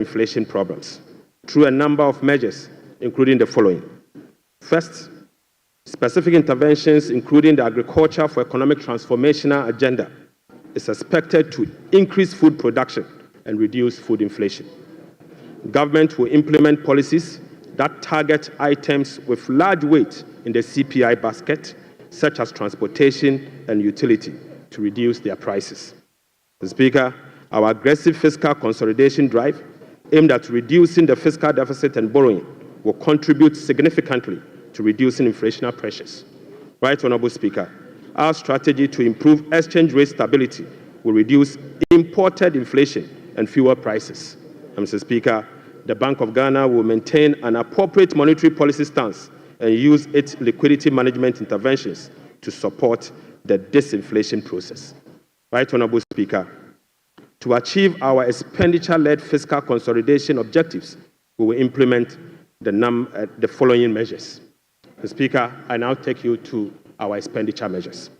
inflation problems through a number of measures, including the following. First, specific interventions, including the Agriculture for Economic Transformational Agenda, is expected to increase food production and reduce food inflation. Government will implement policies that target items with large weight in the CPI basket, such as transportation and utility, to reduce their prices. Mr. Speaker, our aggressive fiscal consolidation drive, aimed at reducing the fiscal deficit and borrowing, will contribute significantly to reducing inflationary pressures. Right Honourable Speaker, our strategy to improve exchange rate stability will reduce imported inflation and fuel prices. And Mr. Speaker, the Bank of Ghana will maintain an appropriate monetary policy stance and use its liquidity management interventions to support the disinflation process. Right Honourable Speaker, to achieve our expenditure-led fiscal consolidation objectives, we will implement the following measures. Mr. Speaker, I now take you to our expenditure measures.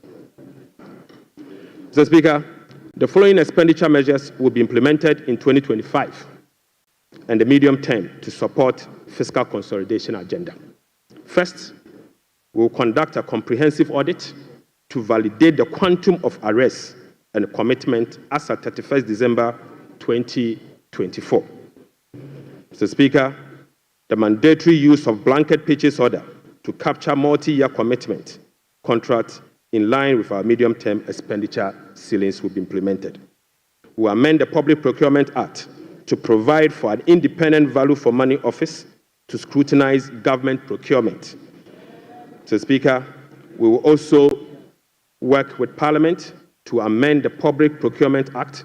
Mr. Speaker, the following expenditure measures will be implemented in 2025 and the medium term to support fiscal consolidation agenda. First, we will conduct a comprehensive audit to validate the quantum of arrests and commitment as at 31st December 2024. Mr. Speaker, the mandatory use of blanket purchase order to capture multi-year commitment contracts in line with our medium-term expenditure ceilings will be implemented. We will amend the Public Procurement Act to provide for an independent value for money office to scrutinize government procurement. Mr. Speaker, we will also work with Parliament to amend the Public Procurement Act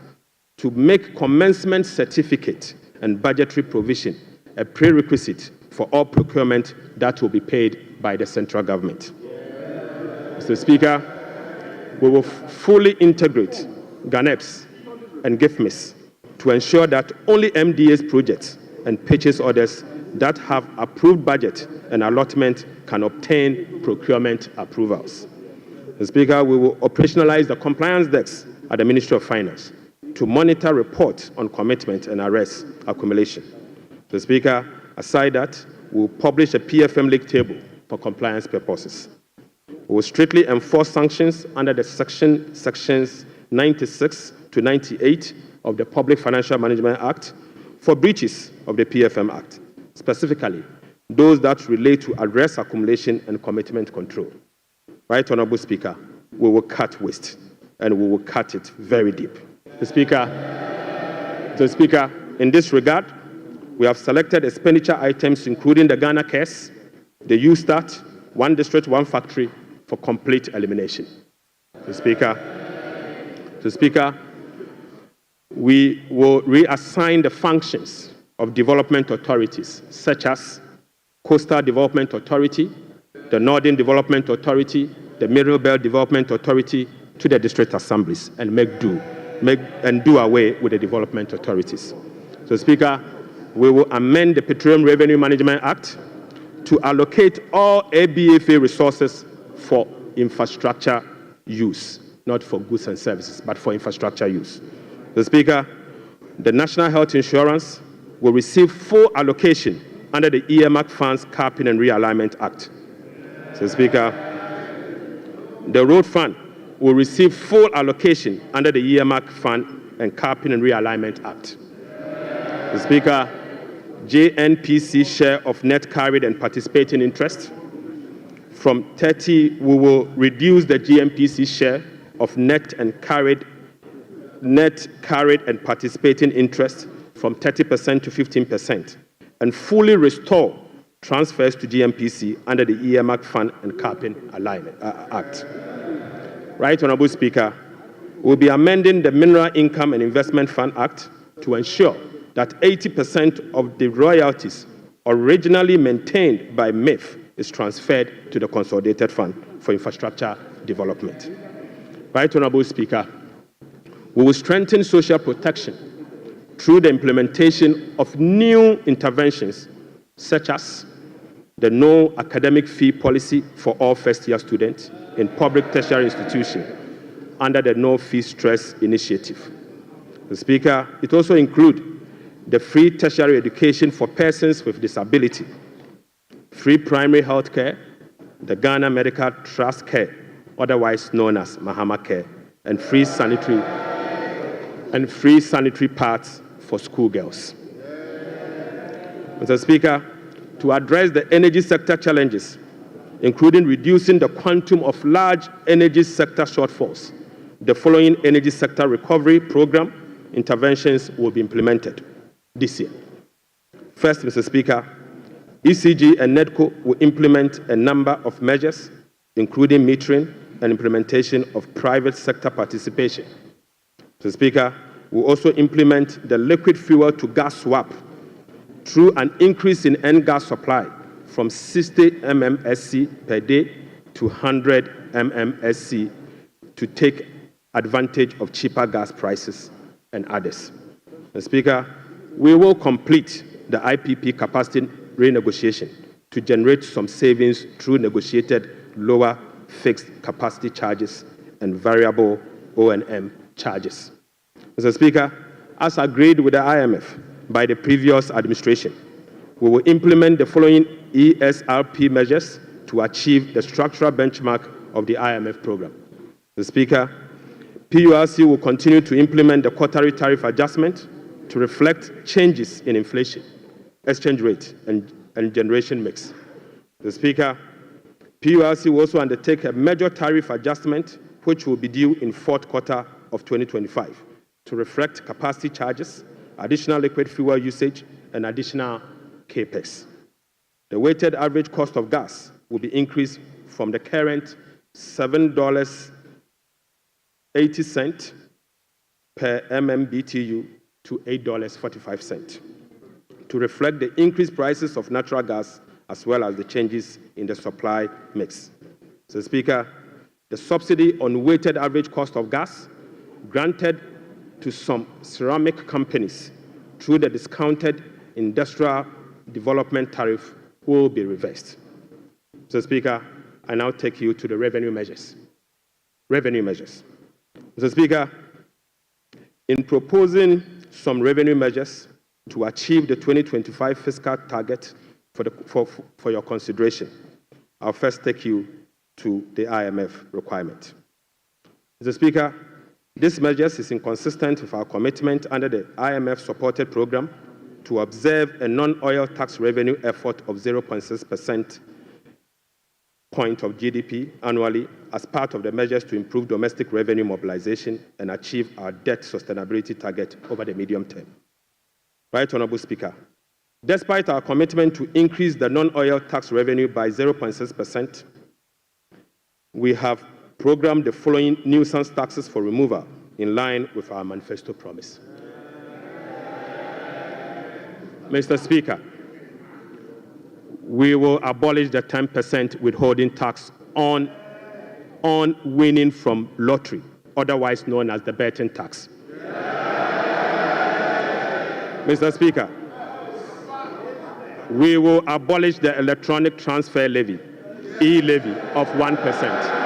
to make commencement certificate and budgetary provision a prerequisite for all procurement that will be paid by the central government. Mr. Speaker, we will fully integrate GANEPS and GIFMIS to ensure that only MDA's projects and purchase orders that have approved budget and allotment can obtain procurement approvals. Mr. Speaker, we will operationalize the compliance desk at the Ministry of Finance to monitor reports on commitment and arrest accumulation. Mr. Speaker, aside that, we will publish a PFM league table for compliance purposes. We will strictly enforce sanctions under the sections 96 to 98 of the Public Financial Management Act for breaches of the PFM Act, specifically those that relate to arrest accumulation and commitment control. Right Honourable Speaker, we will cut waste and we will cut it very deep. Mr. Speaker, in this regard, we have selected expenditure items including the Ghana Cares, the U-Start, One District, One Factory for complete elimination. Mr. Speaker, we will reassign the functions of development authorities such as Coastal Development Authority, the Northern Development Authority, the Middle Belt Development Authority to the district assemblies and do away with the development authorities. So, Speaker, we will amend the Petroleum Revenue Management Act to allocate all ABFA resources for infrastructure use, not for goods and services, but for infrastructure use. So, Speaker, the National Health Insurance will receive full allocation under the earmark funds capping and realignment act. So, Speaker, the road fund will receive full allocation under the earmark fund and capping and realignment act. So, Speaker, JNPC share of net carried and participating interest from 30, we will reduce the GNPC share of net carried and participating interest from 30% to 15% and fully restore transfers to GNPC under the earmark fund and capping alignment act. Right Honourable Speaker, we'll be amending the Mineral Income and Investment Fund Act to ensure that 80% of the royalties originally maintained by MIF is transferred to the Consolidated Fund for Infrastructure Development. Right Honourable Speaker, we will strengthen social protection through the implementation of new interventions such as the no academic fee policy for all first-year students in public tertiary institutions under the No Fee Stress Initiative. The Speaker, it also includes the free tertiary education for persons with disability, free primary health care, the Ghana Medical Trust Care, otherwise known as Mahama Care, and free sanitary pads for schoolgirls. Mr. Speaker, to address the energy sector challenges, including reducing the quantum of large energy sector shortfalls, the following energy sector recovery program interventions will be implemented this year. First, Mr. Speaker, ECG and NEDCO will implement a number of measures, including metering and implementation of private sector participation. Mr. Speaker, we'll also implement the liquid fuel to gas swap through an increase in N-gas supply from 60 mmSC per day to 100 mmSC to take advantage of cheaper gas prices and others. Mr. Speaker, we will complete the IPP capacity renegotiation to generate some savings through negotiated lower fixed capacity charges and variable O&M charges. Mr. Speaker, as agreed with the IMF by the previous administration, we will implement the following ESRP measures to achieve the structural benchmark of the IMF program. Mr. Speaker, PURC will continue to implement the quarterly tariff adjustment to reflect changes in inflation, exchange rate, and generation mix. Mr. Speaker, PURC will also undertake a major tariff adjustment, which will be due in fourth quarter of 2025, to reflect capacity charges, additional liquid fuel usage, and additional CAPEX. The weighted average cost of gas will be increased from the current $7.80 per MMBTU to $8.45 to reflect the increased prices of natural gas as well as the changes in the supply mix. Mr. Speaker, the subsidy on weighted average cost of gas granted to some ceramic companies through the discounted industrial development tariff will be reversed. Mr. Speaker, I now take you to the revenue measures. Mr. Speaker, in proposing some revenue measures to achieve the 2025 fiscal target for your consideration, I'll first take you to the IMF requirement. Mr. Speaker, this measure is inconsistent with our commitment under the IMF-supported program to observe a non-oil tax revenue effort of 0.6% point of GDP annually as part of the measures to improve domestic revenue mobilization and achieve our debt sustainability target over the medium term. Right, Honorable Speaker, despite our commitment to increase the non-oil tax revenue by 0.6%, we have programmed the following nuisance taxes for removal in line with our manifesto promise. Mr. Speaker, we will abolish the 10% withholding tax on winning from lottery, otherwise known as the betting tax. Mr. Speaker, we will abolish the electronic transfer levy, e-levy, of 1%.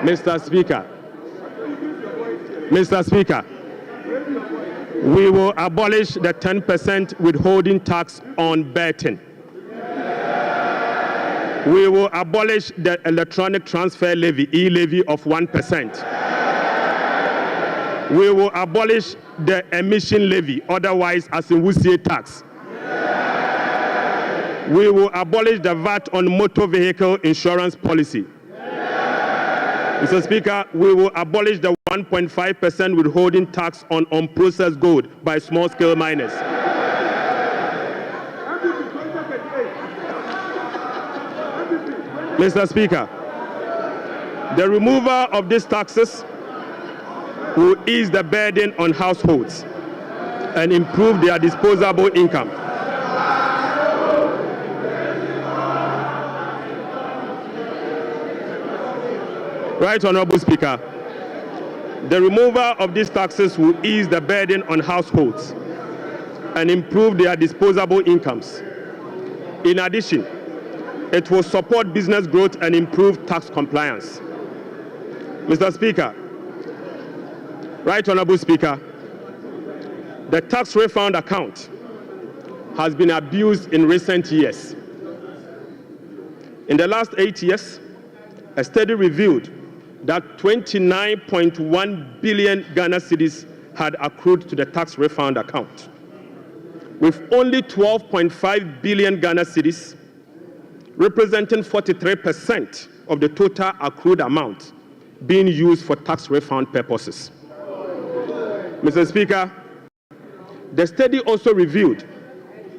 Mr. Speaker, we will abolish the 10% withholding tax on betting. We will abolish the electronic transfer levy, e-levy, of 1%. We will abolish the emission levy, otherwise as in Wusie tax. We will abolish the VAT on motor vehicle insurance policy. Mr. Speaker, we will abolish the 1.5% withholding tax on unprocessed gold by small-scale miners. Mr. Speaker, the removal of these taxes will ease the burden on households and improve their disposable income. Right, Honorable Speaker, the removal of these taxes will ease the burden on households and improve their disposable incomes. In addition, it will support business growth and improve tax compliance. Mr. Speaker, Right Honourable Speaker, the tax refund account has been abused in recent years. In the last 8 years, a study revealed that 29.1 billion Ghana cedis had accrued to the tax refund account, with only 12.5 billion Ghana cedis, representing 43% of the total accrued amount, being used for tax refund purposes. Mr. Speaker, the study also revealed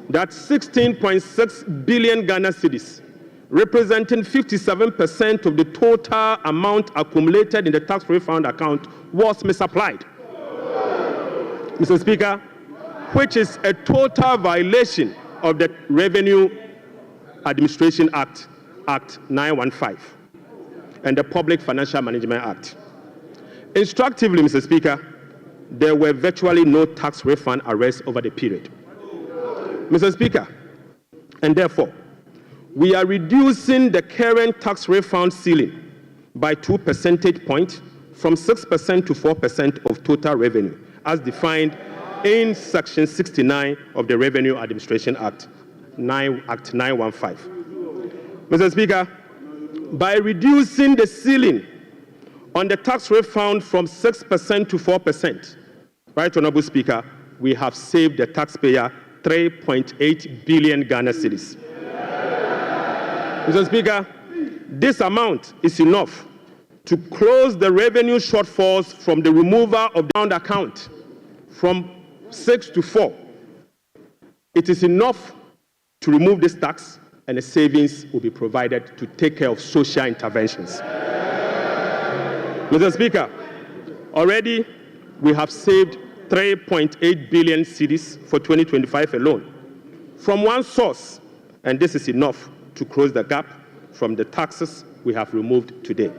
that 16.6 billion Ghana cedis, representing 57% of the total amount accumulated in the tax refund account, was misapplied. Mr. Speaker, which is a total violation of the Revenue Administration Act, Act 915, and the Public Financial Management Act. Instructively, Mr. Speaker, there were virtually no tax refund arrests over the period. Mr. Speaker, and therefore, we are reducing the current tax refund ceiling by 2 percentage points from 6% to 4% of total revenue, as defined in Section 69 of the Revenue Administration Act, Act 915. Mr. Speaker, by reducing the ceiling on the tax refund from 6% to 4%, Right Honourable Speaker, we have saved the taxpayer 3.8 billion Ghana cedis. Mr. Speaker, this amount is enough to close the revenue shortfalls from the removal of the round account from 6 to 4. It is enough to remove this tax, and the savings will be provided to take care of social interventions. Mr. Speaker, already we have saved 3.8 billion cedis for 2025 alone from one source, and this is enough to close the gap from the taxes we have removed today.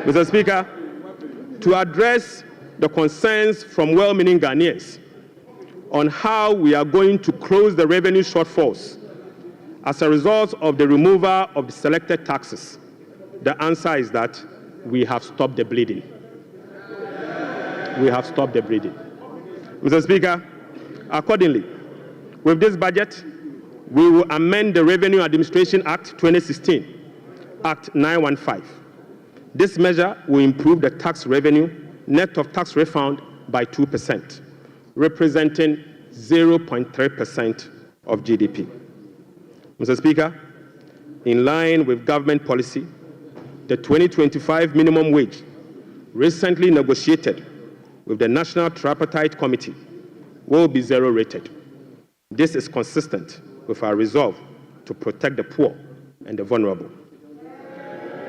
Mr. Speaker, to address the concerns from well-meaning Ghanaians on how we are going to close the revenue shortfalls as a result of the removal of the selected taxes, the answer is that we have stopped the bleeding. We have stopped the bleeding. Mr. Speaker, accordingly, with this budget, we will amend the Revenue Administration Act 2016, Act 915. This measure will improve the tax revenue net of tax refund by 2%, representing 0.3% of GDP. Mr. Speaker, in line with government policy, the 2025 minimum wage, recently negotiated with the National Tripartite Committee, will be zero-rated. This is consistent with our resolve to protect the poor and the vulnerable.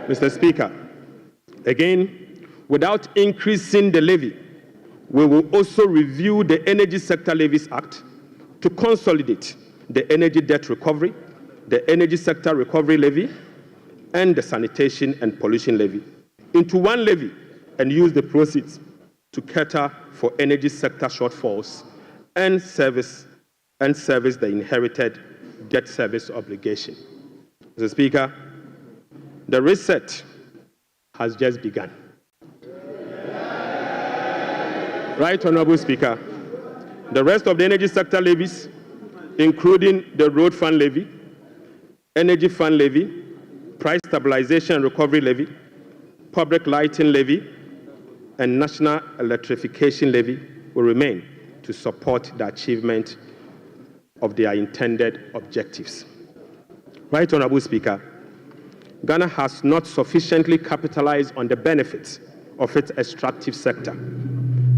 Mr. Speaker, again, without increasing the levy, we will also review the Energy Sector Levies Act to consolidate the Energy Debt Recovery, the Energy Sector Recovery Levy, and the Sanitation and Pollution Levy into one levy and use the proceeds to cater for energy sector shortfalls and service the inherited debt service obligation. Mr. Speaker, the reset has just begun. Right Honourable Speaker, the rest of the energy sector levies, including the Road Fund Levy, Energy Fund Levy, Price Stabilization and Recovery Levy, Public Lighting Levy, and National Electrification Levy, will remain to support the achievement of their intended objectives. Right Honourable Speaker, Ghana has not sufficiently capitalized on the benefits of its extractive sector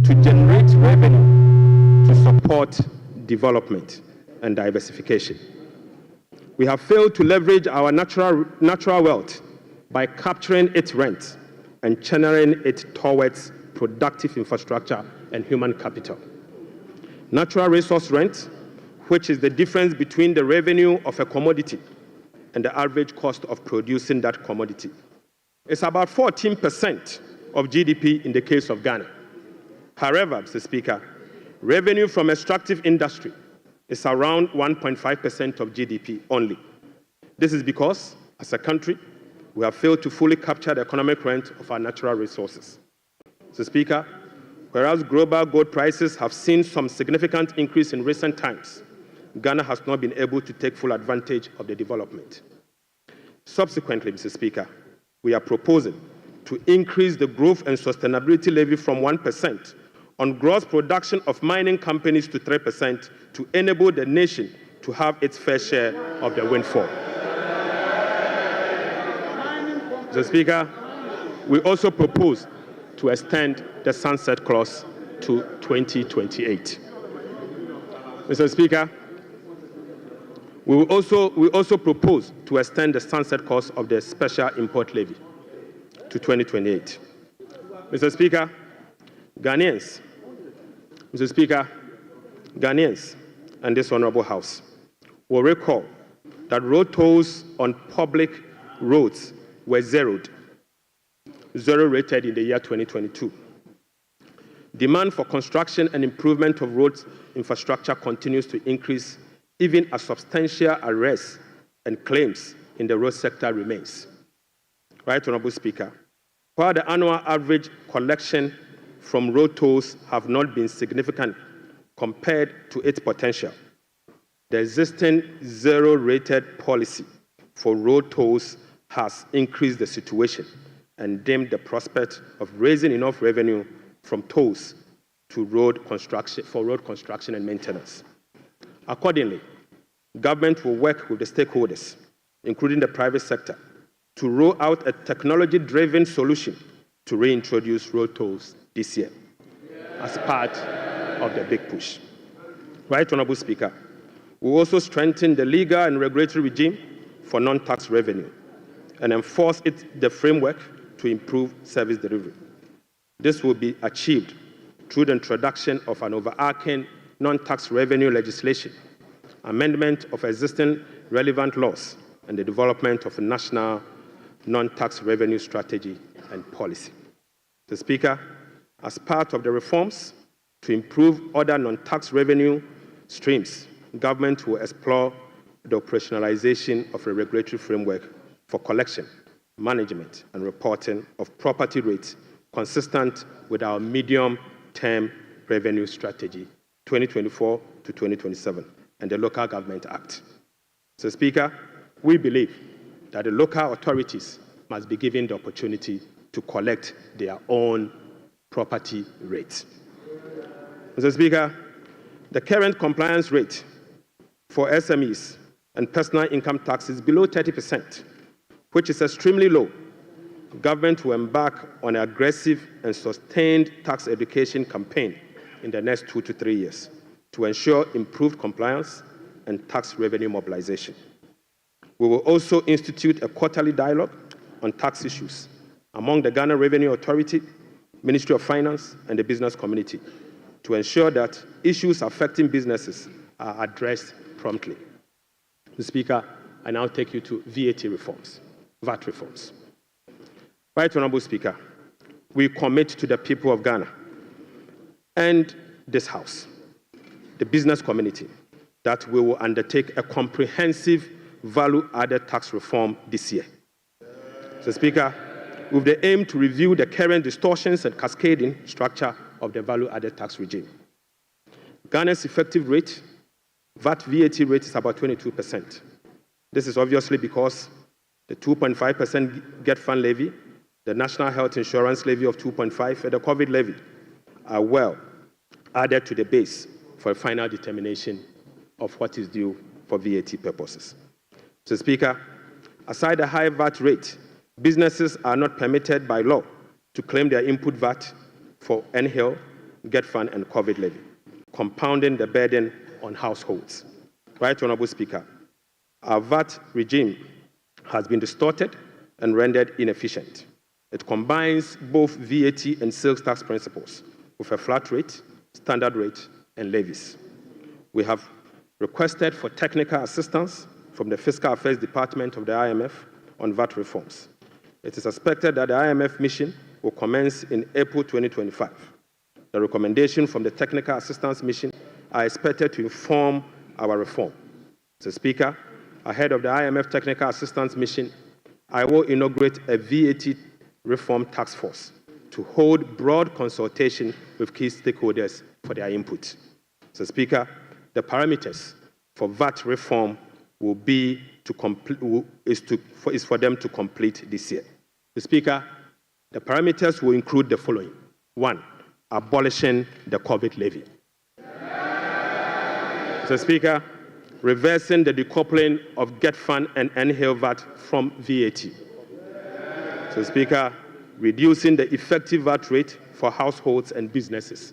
to generate revenue to support development and diversification. We have failed to leverage our natural wealth by capturing its rent and channeling it towards productive infrastructure and human capital. Natural resource rent, which is the difference between the revenue of a commodity and the average cost of producing that commodity, is about 14% of GDP in the case of Ghana. However, Mr. Speaker, revenue from extractive industry is around 1.5% of GDP only. This is because, as a country, we have failed to fully capture the economic rent of our natural resources. Mr. Speaker, whereas global gold prices have seen some significant increase in recent times, Ghana has not been able to take full advantage of the development. Subsequently, Mr. Speaker, we are proposing to increase the Growth and Sustainability Levy from 1% on gross production of mining companies to 3% to enable the nation to have its fair share of the windfall. Mr. Speaker, we also propose to extend the sunset clause to 2028. Mr. Speaker, we also propose to extend the sunset clause of the special import levy to 2028. Mr. Speaker, Ghanaians and this Honorable House will recall that road tolls on public roads were zero rated in the year 2022. Demand for construction and improvement of road infrastructure continues to increase, even as substantial arrests and claims in the road sector remains. Right, Honorable Speaker, while the annual average collection from road tolls have not been significant compared to its potential, the existing zero-rated policy for road tolls has increased the situation and dimmed the prospect of raising enough revenue from tolls to road construction and maintenance. Accordingly, government will work with the stakeholders, including the private sector, to roll out a technology-driven solution to reintroduce road tolls this year as part of the big push. Right, Honorable Speaker, we will also strengthen the legal and regulatory regime for non-tax revenue and enforce the framework to improve service delivery. This will be achieved through the introduction of an overarching non-tax revenue legislation, amendment of existing relevant laws, and the development of a national non-tax revenue strategy and policy. Mr. Speaker, as part of the reforms to improve other non-tax revenue streams, government will explore the operationalization of a regulatory framework for collection, management, and reporting of property rates consistent with our medium-term revenue strategy 2024 to 2027 and the Local Government Act. Mr. Speaker, we believe that the local authorities must be given the opportunity to collect their own property rates. Mr. Speaker, the current compliance rate for SMEs and personal income tax is below 30%, which is extremely low. Government will embark on an aggressive and sustained tax education campaign in the next 2 to 3 years to ensure improved compliance and tax revenue mobilization. We will also institute a quarterly dialogue on tax issues among the Ghana Revenue Authority, Ministry of Finance, and the business community to ensure that issues affecting businesses are addressed promptly. Mr. Speaker, I now take you to VAT reforms. Right, Honorable Speaker, we commit to the people of Ghana and this House, the business community, that we will undertake a comprehensive value-added tax reform this year. Mr. Speaker, with the aim to review the current distortions and cascading structure of the value-added tax regime. Ghana's effective rate, VAT rate is about 22%. This is obviously because the 2.5% Get Fund levy, the National Health Insurance levy of 2.5%, and the COVID levy are well added to the base for a final determination of what is due for VAT purposes. Mr. Speaker, aside the high VAT rate, businesses are not permitted by law to claim their input VAT for NHIL, Get Fund, and COVID levy, compounding the burden on households. Right, Honorable Speaker, our VAT regime has been distorted and rendered inefficient. It combines both VAT and sales tax principles with a flat rate, standard rate, and levies. We have requested for technical assistance from the Fiscal Affairs Department of the IMF on VAT reforms. It is expected that the IMF mission will commence in April 2025. The recommendations from the Technical Assistance Mission are expected to inform our reform. Mr. Speaker, ahead of the IMF Technical Assistance Mission, I will inaugurate a VAT reform task force to hold broad consultation with key stakeholders for their input. Mr. Speaker, the parameters for VAT reform will be is for them to complete this year. Mr. Speaker, the parameters will include the following. 1, abolishing the COVID levy. Mr. Speaker, reversing the decoupling of GET Fund and NHIL VAT from VAT. Mr. Speaker, reducing the effective VAT rate for households and businesses.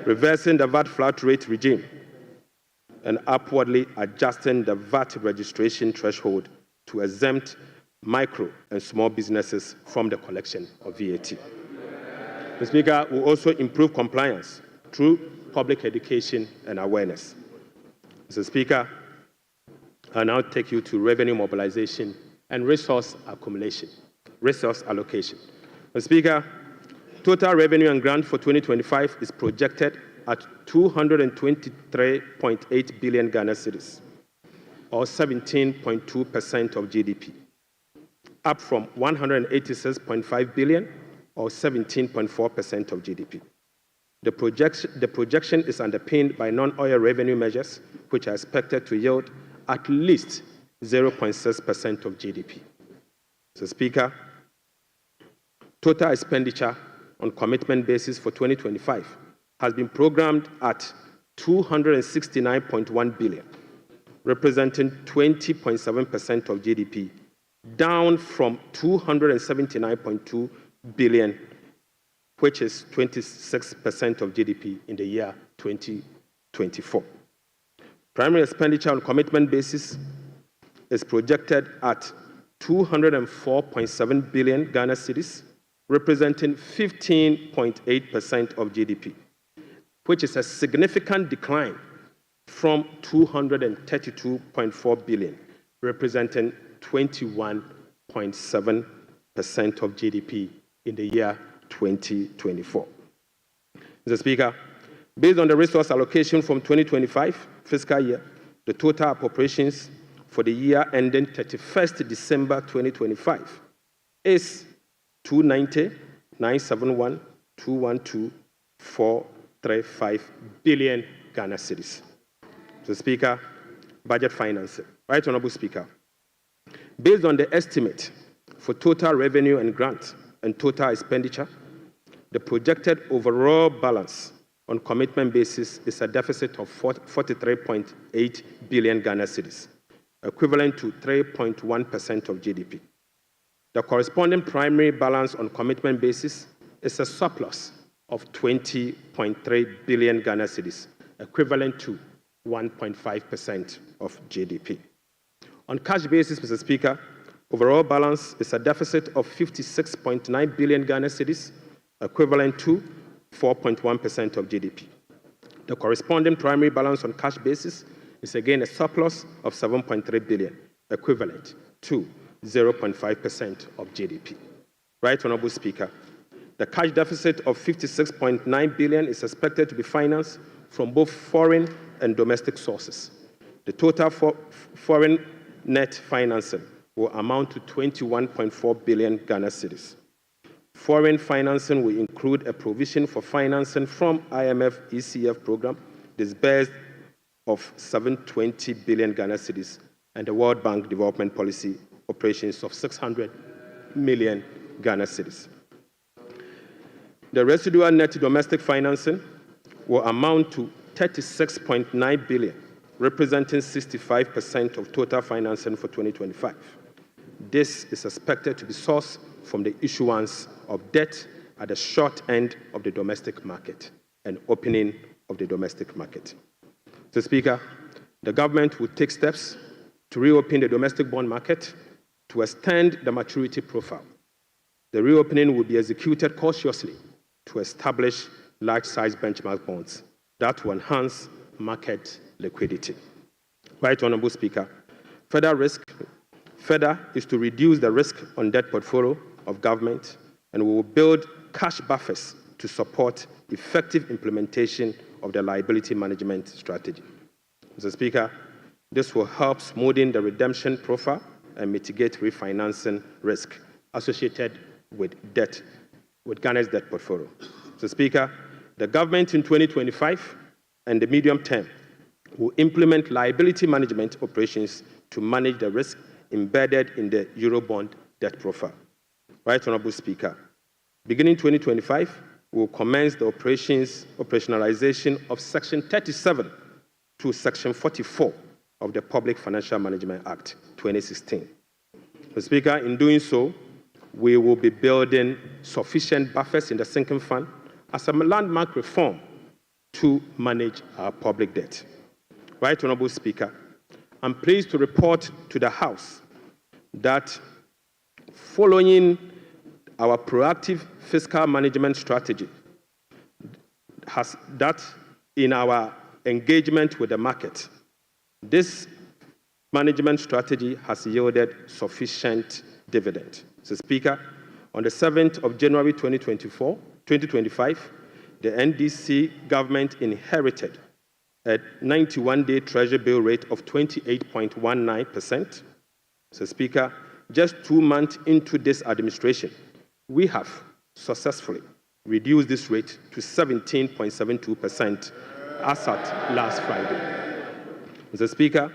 Reversing the VAT flat rate regime and upwardly adjusting the VAT registration threshold to exempt micro and small businesses from the collection of VAT. Mr. Speaker, will also improve compliance through public education and awareness. Mr. Speaker, I now take you to revenue mobilization and resource allocation. Mr. Speaker, total revenue and grant for 2025 is projected at 223.8 billion Ghana cedis, or 17.2% of GDP, up from 186.5 billion, or 17.4% of GDP. The projection is underpinned by non-oil revenue measures, which are expected to yield at least 0.6% of GDP. Mr. Speaker, total expenditure on commitment basis for 2025 has been programmed at 269.1 billion, representing 20.7% of GDP, down from 279.2 billion, which is 26% of GDP in the year 2024. Primary expenditure on commitment basis is projected at 204.7 billion Ghana cedis, representing 15.8% of GDP, which is a significant decline from 232.4 billion, representing 21.7% of GDP in the year 2024. Mr. Speaker, based on the resource allocation from 2025 fiscal year, the total appropriations for the year ending 31st December 2025 is 290,971,212,435 billion Ghana cedis. Mr. Speaker, budget financing. Right Honorable Speaker, based on the estimate for total revenue and grant and total expenditure, the projected overall balance on commitment basis is a deficit of 43.8 billion Ghana cedis, equivalent to 3.1% of GDP. The corresponding primary balance on commitment basis is a surplus of 20.3 billion Ghana cedis, equivalent to 1.5% of GDP. On cash basis, Mr. Speaker, overall balance is a deficit of 56.9 billion Ghana cedis, equivalent to 4.1% of GDP. The corresponding primary balance on cash basis is again a surplus of 7.3 billion, equivalent to 0.5% of GDP. Right Honorable Speaker, the cash deficit of 56.9 billion is expected to be financed from both foreign and domestic sources. The total foreign net financing will amount to 21.4 billion Ghana cedis. Foreign financing will include a provision for financing from IMF ECF program disbursed of 720 billion Ghana cedis and the World Bank Development Policy operations of 600 million Ghana cedis. The residual net domestic financing will amount to 36.9 billion, representing 65% of total financing for 2025. This is expected to be sourced from the issuance of debt at the short end of the domestic market and opening of the domestic market. Mr. Speaker, the government will take steps to reopen the domestic bond market to extend the maturity profile. The reopening will be executed cautiously to establish large-size benchmark bonds that will enhance market liquidity. Right Honorable Speaker, further is to reduce the risk on debt portfolio of government, and we will build cash buffers to support effective implementation of the liability management strategy. Mr. Speaker, this will help smoothing the redemption profile and mitigate refinancing risk associated with debt, with Ghana's debt portfolio. Mr. Speaker, the government in 2025 and the medium term will implement liability management operations to manage the risk embedded in the Eurobond debt profile. Right Honourable Speaker, beginning 2025, we will commence the operationalization of Section 37 to Section 44 of the Public Financial Management Act 2016. Mr. Speaker, in doing so, we will be building sufficient buffers in the sinking fund as a landmark reform to manage our public debt. Right Honourable Speaker, I'm pleased to report to the House that following our proactive fiscal management strategy, that in our engagement with the market, this management strategy has yielded sufficient dividend. Mr. Speaker, on the 7th of January 2025, the NDC government inherited a 91-day Treasury bill rate of 28.19%. Mr. Speaker, just 2 months into this administration, we have successfully reduced this rate to 17.72% as at last Friday. Mr. Speaker,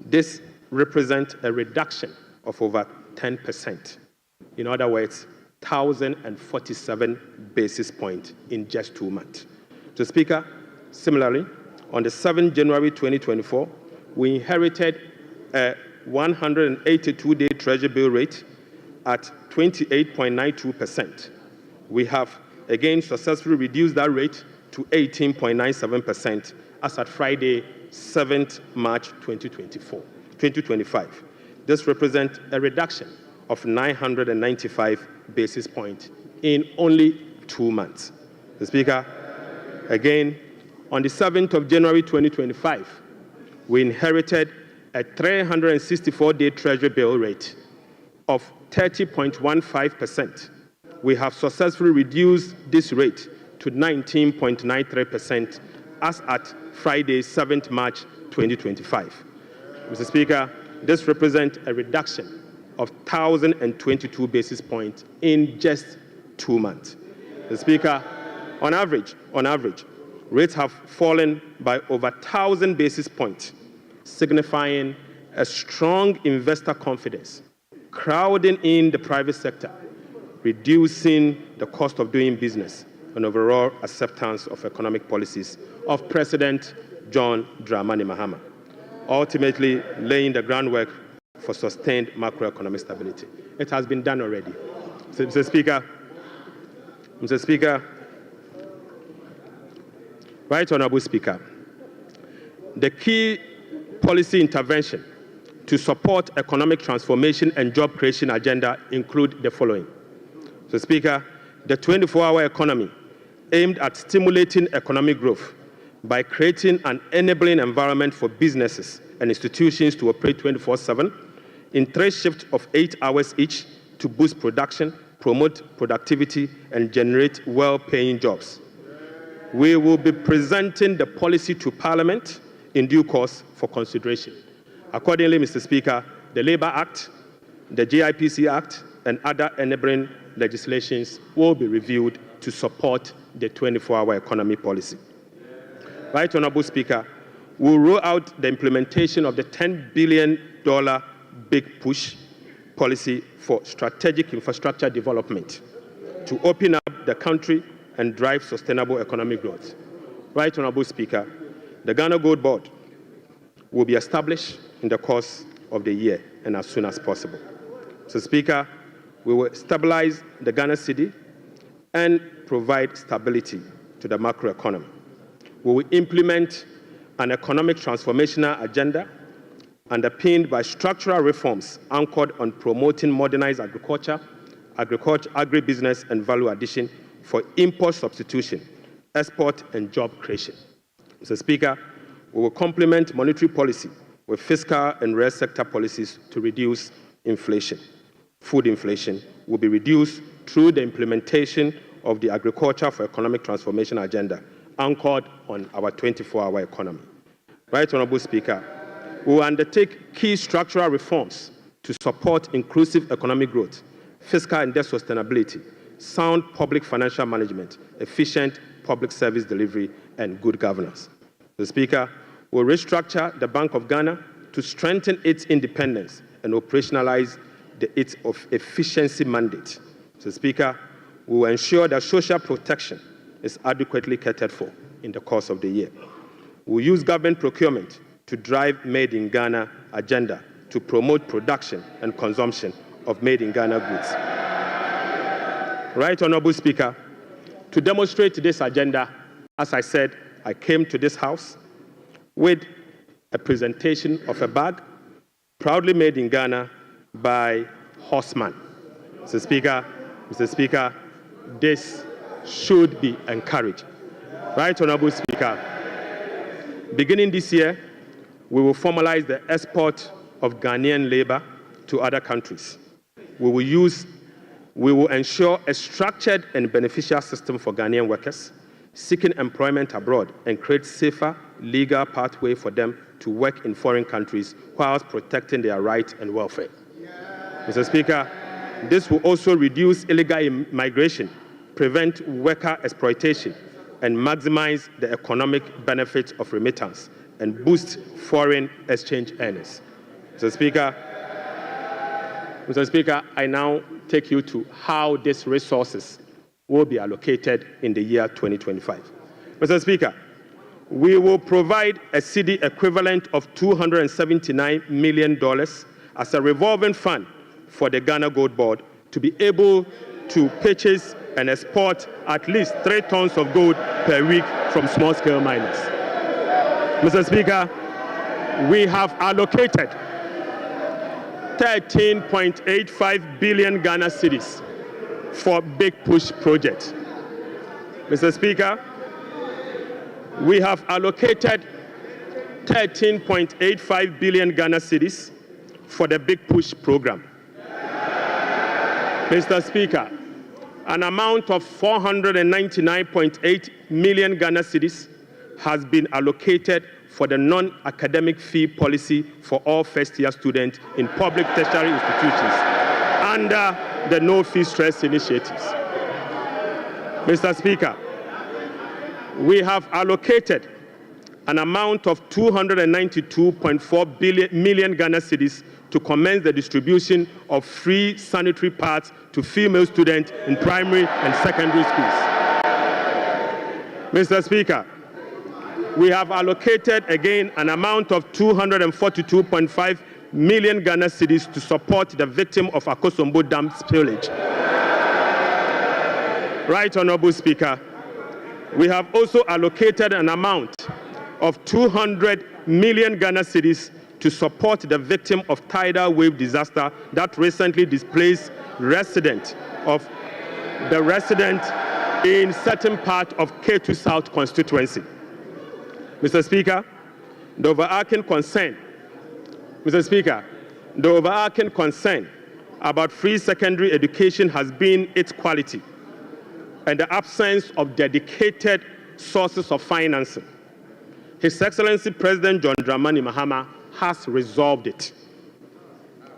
this represents a reduction of over 10%. In other words, 1,047 basis points in just 2 months. Mr. Speaker, similarly, on the 7th January 2024, we inherited a 182-day Treasury bill rate at 28.92%. We have again successfully reduced that rate to 18.97% as at Friday, 7th March 2025. This represents a reduction of 995 basis points in only 2 months. Mr. Speaker, again, on the 7th of January 2025, we inherited a 364-day Treasury bill rate of 30.15%. We have successfully reduced this rate to 19.93% as at Friday, 7th March 2025. Mr. Speaker, this represents a reduction of 1,022 basis points in just 2 months. Mr. Speaker, on average, rates have fallen by over 1,000 basis points, signifying a strong investor confidence, crowding in the private sector, reducing the cost of doing business, and overall acceptance of economic policies of President John Dramani Mahama, ultimately laying the groundwork for sustained macroeconomic stability. It has been done already. Mr. Speaker, Right Honourable Speaker, the key policy intervention to support economic transformation and job creation agenda include the following. Mr. Speaker, the 24-hour economy aimed at stimulating economic growth by creating an enabling environment for businesses and institutions to operate 24/7 in 3 shifts of 8 hours each to boost production, promote productivity, and generate well-paying jobs. We will be presenting the policy to Parliament in due course for consideration. Accordingly, Mr. Speaker, the Labour Act, the GIPC Act, and other enabling legislations will be reviewed to support the 24-hour economy policy. Right Honourable Speaker, we will roll out the implementation of the $10 billion Big Push policy for strategic infrastructure development to open up the country and drive sustainable economic growth. Right Honourable Speaker, the Ghana Gold Board will be established in the course of the year and as soon as possible. So, Speaker, we will stabilize the Ghana cedi and provide stability to the macroeconomy. We will implement an economic transformational agenda underpinned by structural reforms anchored on promoting modernized agriculture, agribusiness, and value addition for import substitution, export, and job creation. Mr. Speaker, we will complement monetary policy with fiscal and real sector policies to reduce inflation. Food inflation will be reduced through the implementation of the Agriculture for Economic Transformation agenda, anchored on our 24-hour economy. Right Honourable Speaker, we will undertake key structural reforms to support inclusive economic growth, fiscal and debt sustainability, sound public financial management, efficient public service delivery, and good governance. The Speaker will restructure the Bank of Ghana to strengthen its independence and operationalize its efficiency mandate. The Speaker will ensure that social protection is adequately catered for in the course of the year. We will use government procurement to drive Made in Ghana agenda to promote production and consumption of Made in Ghana goods. Right, Honorable Speaker, to demonstrate this agenda, as I said, I came to this House with a presentation of a bag proudly made in Ghana by Horseman. Mr. Speaker, this should be encouraged. Right, Honorable Speaker, beginning this year, we will formalize the export of Ghanaian labor to other countries. We will ensure a structured and beneficial system for Ghanaian workers seeking employment abroad and create safer legal pathway for them to work in foreign countries whilst protecting their rights and welfare. Mr. Speaker, this will also reduce illegal migration, prevent worker exploitation, and maximize the economic benefits of remittance and boost foreign exchange earners. Mr. Speaker, I now take you to how these resources will be allocated in the year 2025. Mr. Speaker, we will provide a cedi equivalent of $279 million as a revolving fund for the Ghana Gold Board to be able to purchase and export at least 3 tons of gold per week from small-scale miners. Mr. Speaker, we have allocated 13.85 billion Ghana cedis for Big Push project. Mr. Speaker, we have allocated 13.85 billion Ghana cedis for the Big Push program. Mr. Speaker, an amount of 499.8 million Ghana cedis has been allocated for the non-academic fee policy for all first-year students in public tertiary institutions under the No Fee Stress initiatives. Mr. Speaker, we have allocated an amount of 292.4 million Ghana cedis to commence the distribution of free sanitary pads to female students in primary and secondary schools. Mr. Speaker, we have allocated again an amount of 242.5 million Ghana cedis to support the victim of Akosombo Dam spillage. Right, Honorable Speaker, we have also allocated an amount of 200 million Ghana cedis to support the victim of tidal wave disaster that recently displaced resident in certain part of K2 South constituency. Mr. Speaker, the overarching concern about free secondary education has been its quality and the absence of dedicated sources of financing. His Excellency President John Dramani Mahama has resolved it.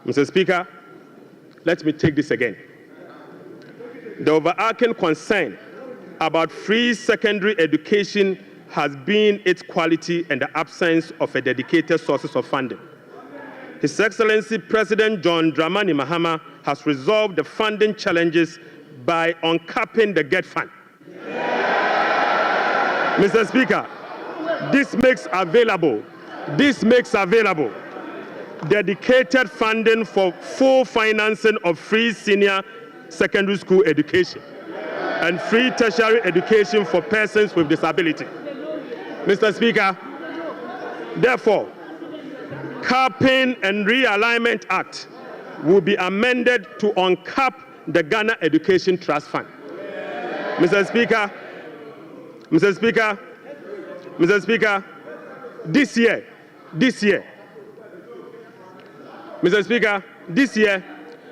Mr. Speaker, let me take this again. The overarching concern about free secondary education has been its quality and the absence of a dedicated sources of funding. His Excellency President John Dramani Mahama has resolved the funding challenges by uncapping the GET fund. Mr. Speaker, this makes available dedicated funding for full financing of free senior secondary school education and free tertiary education for persons with disability. Mr. Speaker, therefore, Capping and Realignment Act will be amended to uncap the Ghana Education Trust Fund. Mr. Speaker, this year,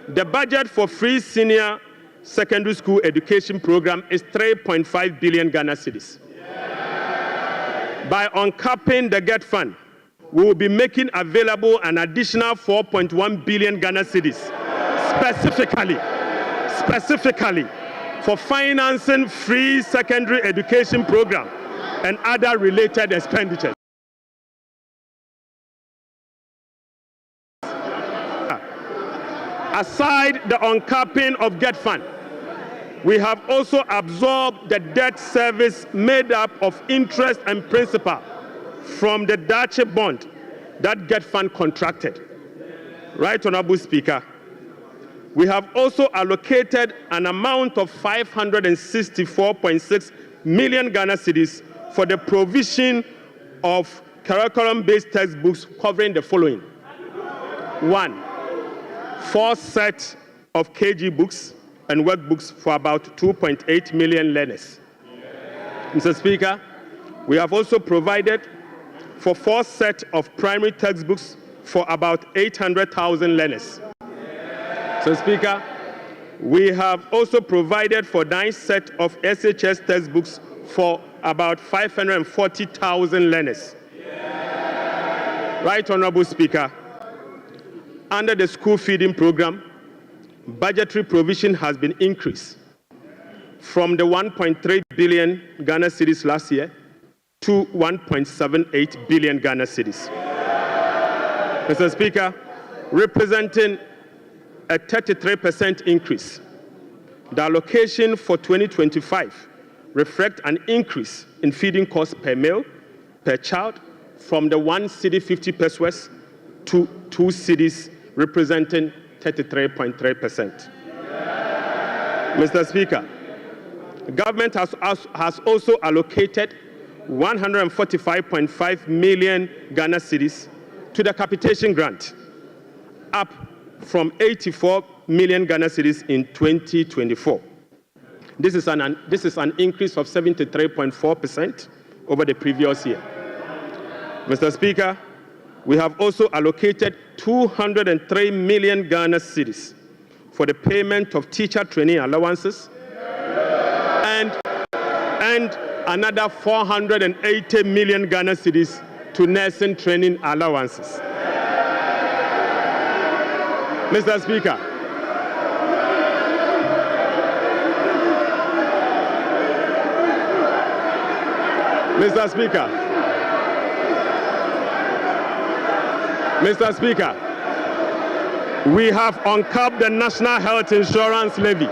the budget for free senior secondary school education program is 3.5 billion Ghana cedis. By uncapping the GET fund, we will be making available an additional 4.1 billion Ghana cedis specifically for financing free secondary education program and other related expenditures. Aside the uncapping of GET Fund, we have also absorbed the debt service made up of interest and principal from the Dache bond that GET Fund contracted. Right, Honorable Speaker, we have also allocated an amount of 564.6 million Ghana cedis for the provision of curriculum-based textbooks covering the following. 1. 4 sets of KG books and workbooks for about 2.8 million learners. Mr. Speaker, we have also provided for 4 sets of primary textbooks for about 800,000 learners. Mr. Speaker, we have also provided for 9 sets of SHS textbooks for about 540,000 learners. Right, Honorable Speaker, under the school feeding program, budgetary provision has been increased from the 1.3 billion Ghana cedis last year to 1.78 billion Ghana cedis. Mr. Speaker, representing a 33% increase. The allocation for 2025 reflects an increase in feeding costs per meal, per child, from the 1 cedi 50 pesos to 2 cedis, representing 33.3%. Mr. Speaker, the government has also allocated 145.5 million Ghana cedis to the capitation grant, up from 84 million Ghana cedis in 2024. This is an increase of 73.4% over the previous year. Mr. Speaker, we have also allocated 203 million Ghana cedis for the payment of teacher training allowances and another 480 million Ghana cedis to nursing training allowances. Mr. Speaker, Mr. Speaker, we have uncapped the National Health Insurance Levy.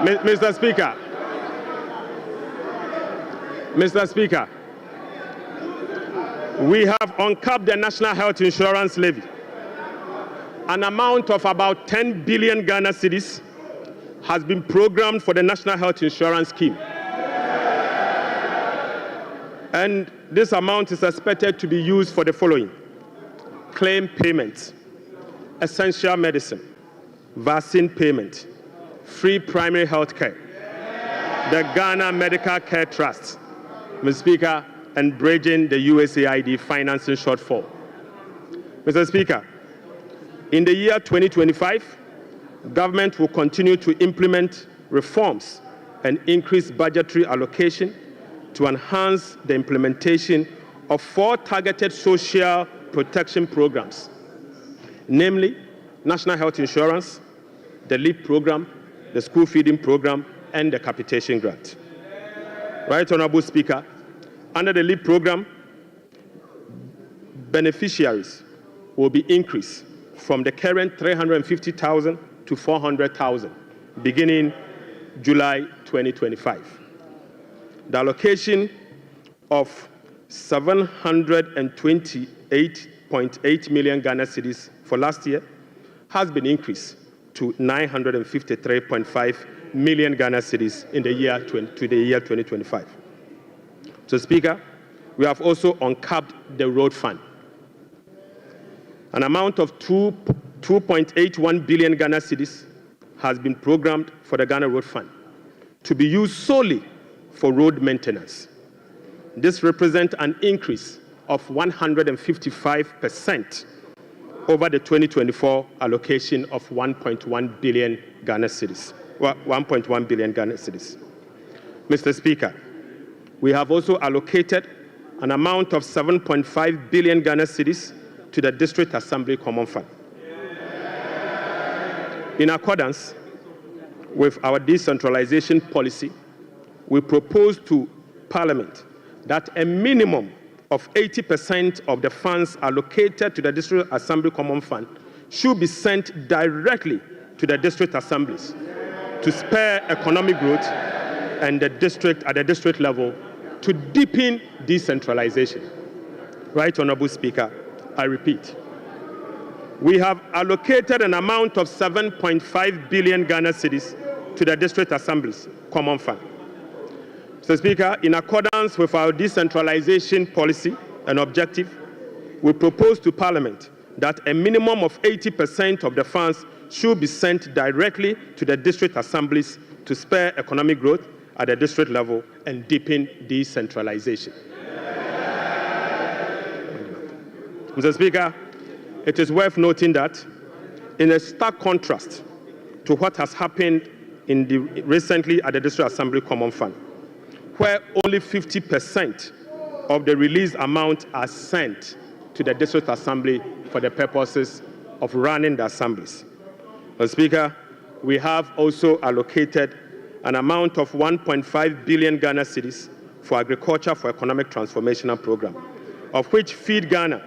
Mr. Speaker, we have uncapped the National Health Insurance Levy. An amount of about 10 billion Ghana cedis has been programmed for the National Health Insurance Scheme. And this amount is expected to be used for the following: claim payments, essential medicine, vaccine payment, free primary health care, the Ghana Medical Care Trust, Mr. Speaker, and bridging the USAID financing shortfall. Mr. Speaker, in the year 2025, government will continue to implement reforms and increase budgetary allocation to enhance the implementation of 4 targeted social protection programs, namely National Health Insurance, the LEAP program, the school feeding program, and the capitation grant. Right, Honorable Speaker, under the LEAP program, beneficiaries will be increased from the current 350,000 to 400,000 beginning July 2025. The allocation of 728.8 million Ghana cedis for last year has been increased to 953.5 million Ghana cedis in the year 2025. So, Speaker, we have also uncapped the road fund. An amount of 2.81 billion Ghana cedis has been programmed for the Ghana Road Fund to be used solely for road maintenance. This represents an increase of 155% over the 2024 allocation of 1.1 billion Ghana cedis. 1.1 billion Ghana cedis. Mr. Speaker, we have also allocated an amount of 7.5 billion Ghana cedis to the District Assembly Common Fund. In accordance with our decentralization policy, we propose to Parliament that a minimum of 80% of the funds allocated to the District Assembly Common Fund should be sent directly to the district assemblies to spur economic growth and at the district level to deepen decentralization. Right, Honorable Speaker, I repeat, we have allocated an amount of 7.5 billion Ghana cedis to the district assemblies common fund. Mr. Speaker, in accordance with our decentralization policy and objective, we propose to Parliament that a minimum of 80% of the funds should be sent directly to the district assemblies to spur economic growth at the district level and deepen decentralization. Mr. Speaker, it is worth noting that in a stark contrast to what has happened recently at the District Assembly Common Fund, where only 50% of the released amount are sent to the District Assembly for the purposes of running the assemblies. Mr. Speaker, we have also allocated an amount of 1.5 billion Ghana cedis for Agriculture for Economic Transformational Program, of which Feed Ghana,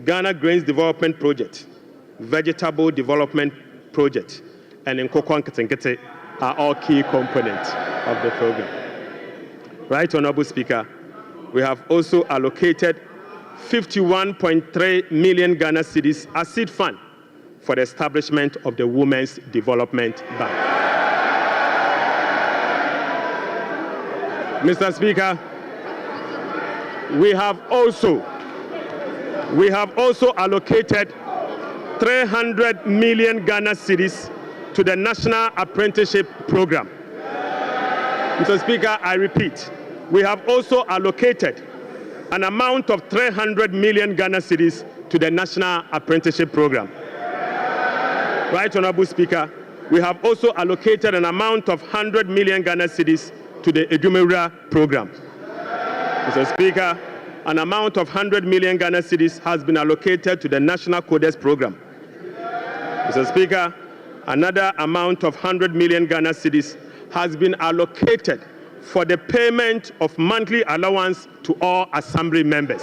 Ghana Grains Development Project, Vegetable Development Project, and Nkoko Nketenkete are all key components of the program. Right, Honorable Speaker, we have also allocated 51.3 million Ghana cedis as seed fund for the establishment of the Women's Development Bank. Mr. Speaker, we have also allocated 300 million Ghana cedis to the National Apprenticeship Program. Mr. Speaker, I repeat, we have also allocated an amount of 300 million Ghana cedis to the National Apprenticeship Program. Right, Honorable Speaker, we have also allocated an amount of 100 million Ghana cedis to the Edumewura Program. Mr. Speaker, an amount of 100 million Ghana cedis has been allocated to the National Codes Program. Mr. Speaker, another amount of 100 million Ghana cedis has been allocated for the payment of monthly allowance to all assembly members.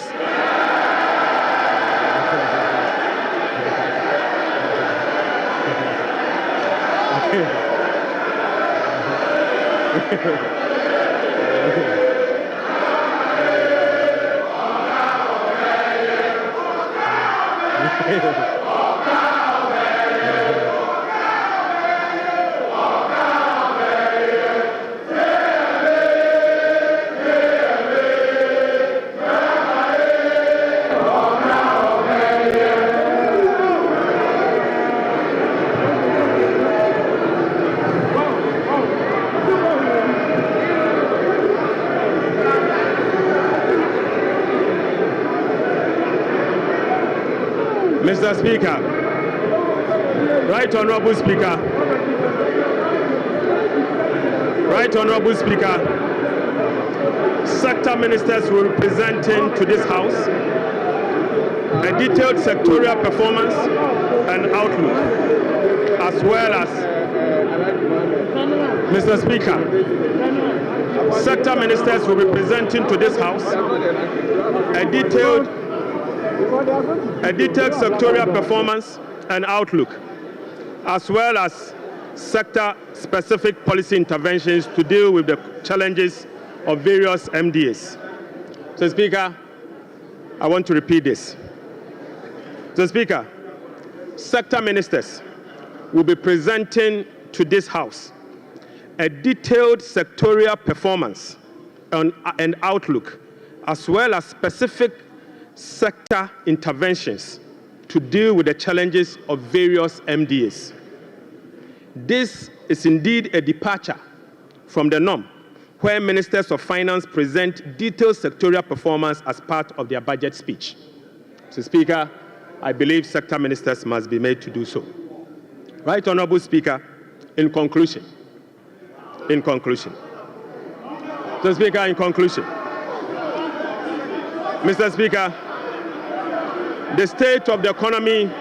Mr. Speaker, Right Honorable Speaker, sector ministers will be presenting to this House a detailed sectorial performance and outlook, as well as, Mr. Speaker, sector ministers will be presenting to this House a detailed sectorial performance and outlook, as well as sector-specific policy interventions to deal with the challenges of various MDAs. So, Speaker, I want to repeat this. So, Speaker, sector ministers will be presenting to this House a detailed sectorial performance and outlook, as well as specific sector interventions to deal with the challenges of various MDAs. This is indeed a departure from the norm, where ministers of finance present detailed sectorial performance as part of their budget speech. So, Speaker, I believe sector ministers must be made to do so. Right, Honorable Speaker, in conclusion. So, Speaker, in conclusion, Mr. Speaker, the state of the economy,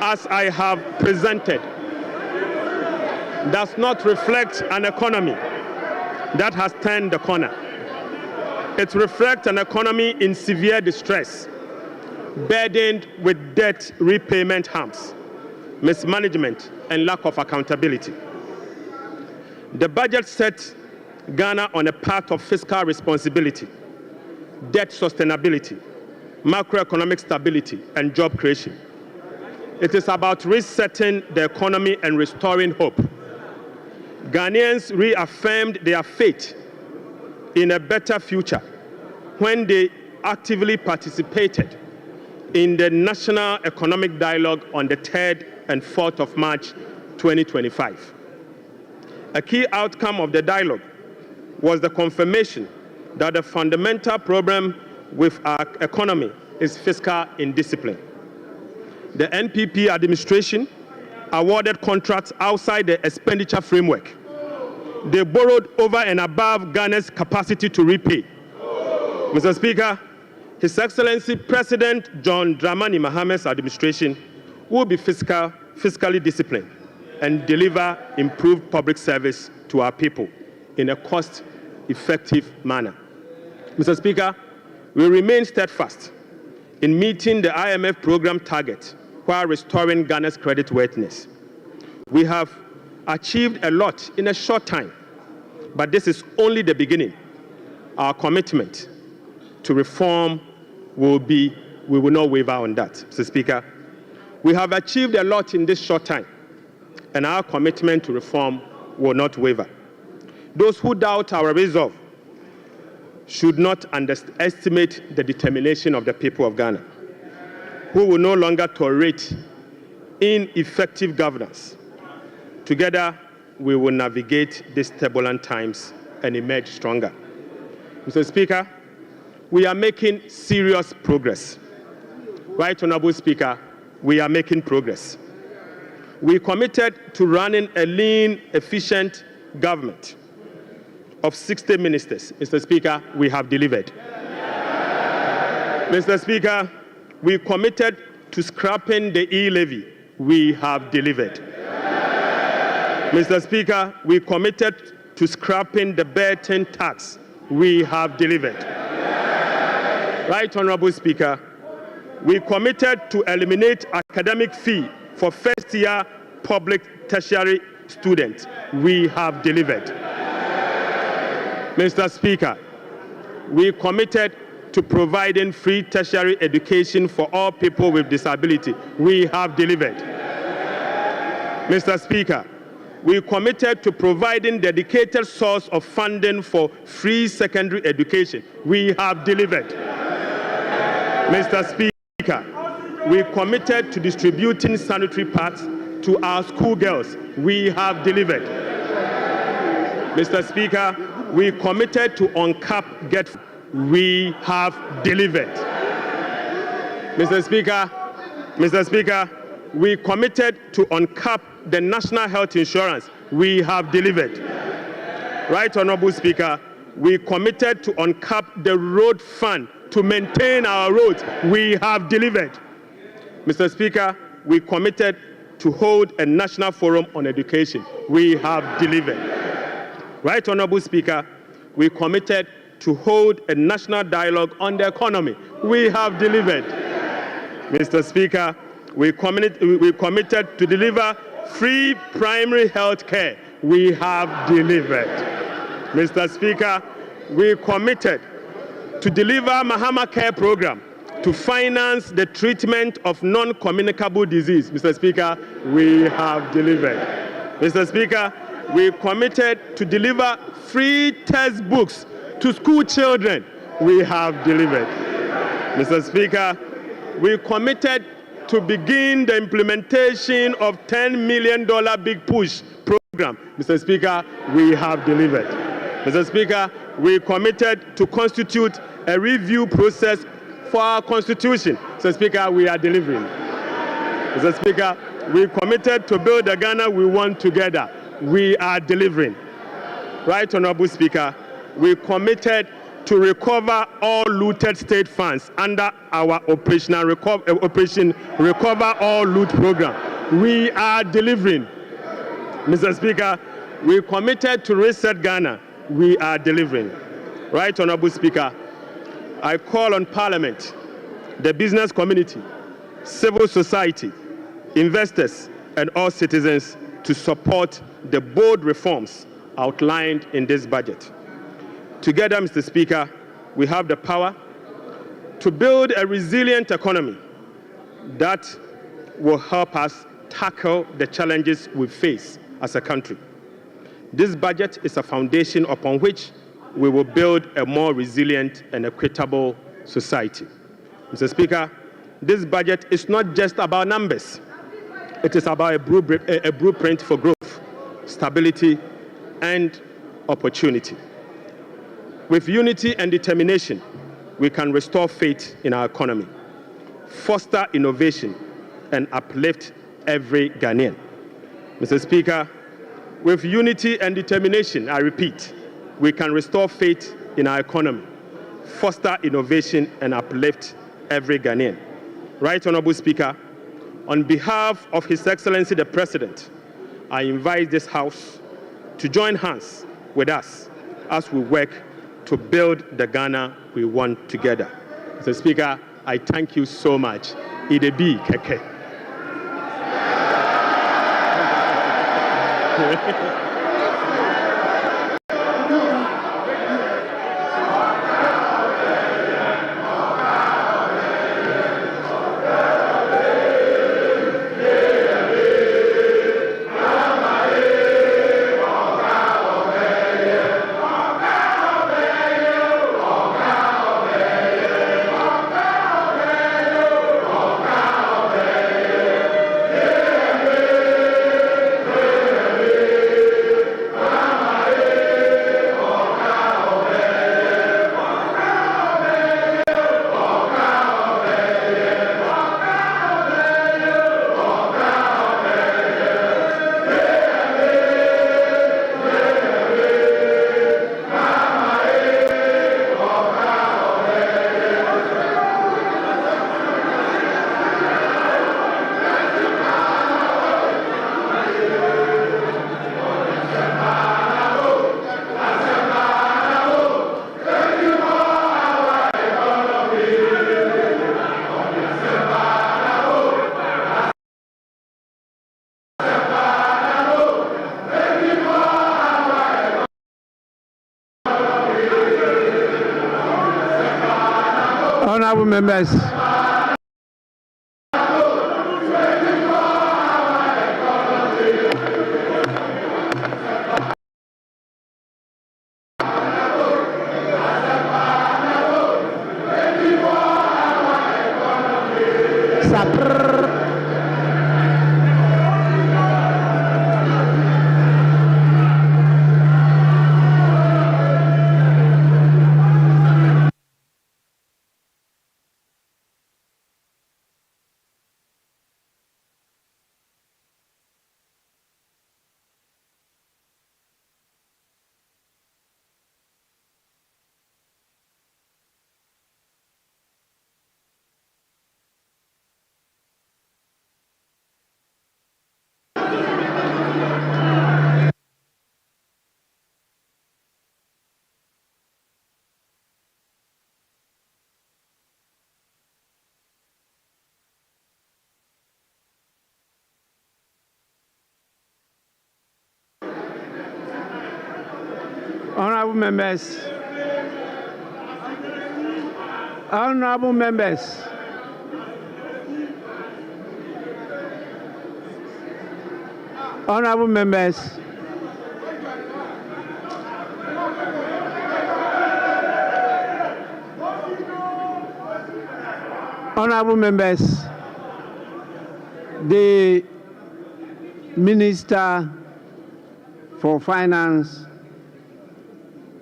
as I have presented, does not reflect an economy that has turned the corner. It reflects an economy in severe distress, burdened with debt repayment harms, mismanagement, and lack of accountability. The budget set Ghana on a path of fiscal responsibility, debt sustainability, macroeconomic stability, and job creation. It is about resetting the economy and restoring hope. Ghanaians reaffirmed their faith in a better future when they actively participated in the National Economic Dialogue on the 3rd and 4th of March 2025. A key outcome of the dialogue was the confirmation that the fundamental problem with our economy is fiscal indiscipline. The NPP administration awarded contracts outside the expenditure framework. They borrowed over and above Ghana's capacity to repay. Mr. Speaker, His Excellency President John Dramani Mahamad's administration will be fiscally disciplined and deliver improved public service to our people in a cost-effective manner. Mr. Speaker, we remain steadfast in meeting the IMF program target while restoring Ghana's creditworthiness. We have achieved a lot in a short time, but this is only the beginning. Our commitment to reform we will not waver on that, Mr. Speaker. We have achieved a lot in this short time, and our commitment to reform will not waver. Those who doubt our resolve should not underestimate the determination of the people of Ghana, who will no longer tolerate ineffective governance. Together, we will navigate these turbulent times and emerge stronger. Mr. Speaker, we are making serious progress. Right Honorable Speaker, we are making progress. We committed to running a lean, efficient government of 60 ministers. Mr. Speaker, we have delivered. Mr. Speaker, we committed to scrapping the e-levy. We have delivered. Mr. Speaker, we committed to scrapping the burden tax. We have delivered. Right Honorable Speaker, we committed to eliminate academic fee for first-year public tertiary students. We have delivered. Mr. Speaker, we committed to providing free tertiary education for all people with disability. We have delivered. Mr. Speaker, we committed to providing dedicated source of funding for free secondary education. We have delivered. Mr. Speaker, we committed to distributing sanitary pads to our schoolgirls. We have delivered. Mr. Speaker, we committed to uncap get. We have delivered. Mr. Speaker, we committed to uncap the national health insurance. We have delivered. Right Honorable Speaker, we committed to uncap the road fund to maintain our roads. We have delivered. Mr. Speaker, we committed to hold a national forum on education. We have delivered. Right Honorable Speaker, we committed to hold a national dialogue on the economy. We have delivered. Mr. Speaker, we committed to deliver free primary health care. We have delivered. Mr. Speaker, we committed to deliver Mahama Care Program to finance the treatment of non-communicable disease. Mr. Speaker, we have delivered. Mr. Speaker, we committed to deliver free textbooks to school children. We have delivered. Mr. Speaker, we committed to begin the implementation of $10 million Big Push program. Mr. Speaker, we have delivered. Mr. Speaker, we committed to constitute a review process for our constitution. Mr. Speaker, we are delivering. Mr. Speaker, we committed to build the Ghana we want together. We are delivering. Right Honorable Speaker, we committed to recover all looted state funds under our Operation Recover All Loot program. We are delivering. Mr. Speaker, we committed to reset Ghana. We are delivering. Right, Honorable Speaker, I call on Parliament, the business community, civil society, investors, and all citizens to support the bold reforms outlined in this budget. Together, Mr. Speaker, we have the power to build a resilient economy that will help us tackle the challenges we face as a country. This budget is a foundation upon which we will build a more resilient and equitable society. Mr. Speaker, this budget is not just about numbers. It is about a blueprint for growth, stability, and opportunity. With unity and determination, we can restore faith in our economy, foster innovation, and uplift every Ghanaian. Mr. Speaker, with unity and determination, I repeat, we can restore faith in our economy, foster innovation, and uplift every Ghanaian. Right, Honorable Speaker, on behalf of His Excellency the President, I invite this House to join hands with us as we work to build the Ghana we want together. Mr. Speaker, I thank you so much. Idebi Keke. Honorable members. Honorable members. Honorable members. Honorable members. Honorable members, the Minister for Finance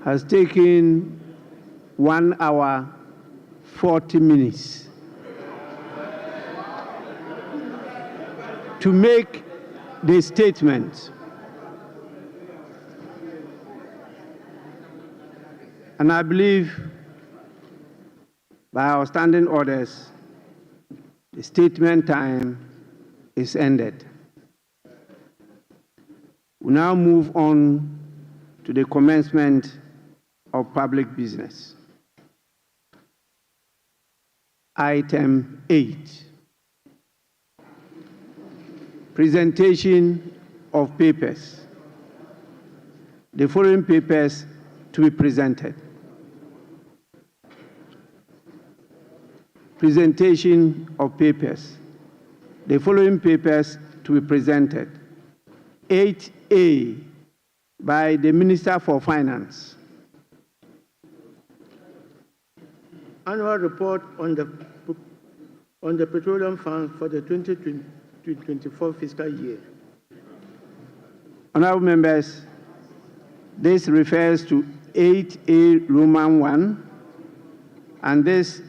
has taken 1 hour 40 minutes to make the statement. And I believe by our standing orders, the statement time is ended. We now move on to the commencement of public business. Item 8, presentation of papers. The following papers to be presented. Presentation of papers. The following papers to be presented. 8A by the Minister for Finance. Annual report on the petroleum fund for the 2024 fiscal year. Honorable members, this refers to 8A Roman 1, and this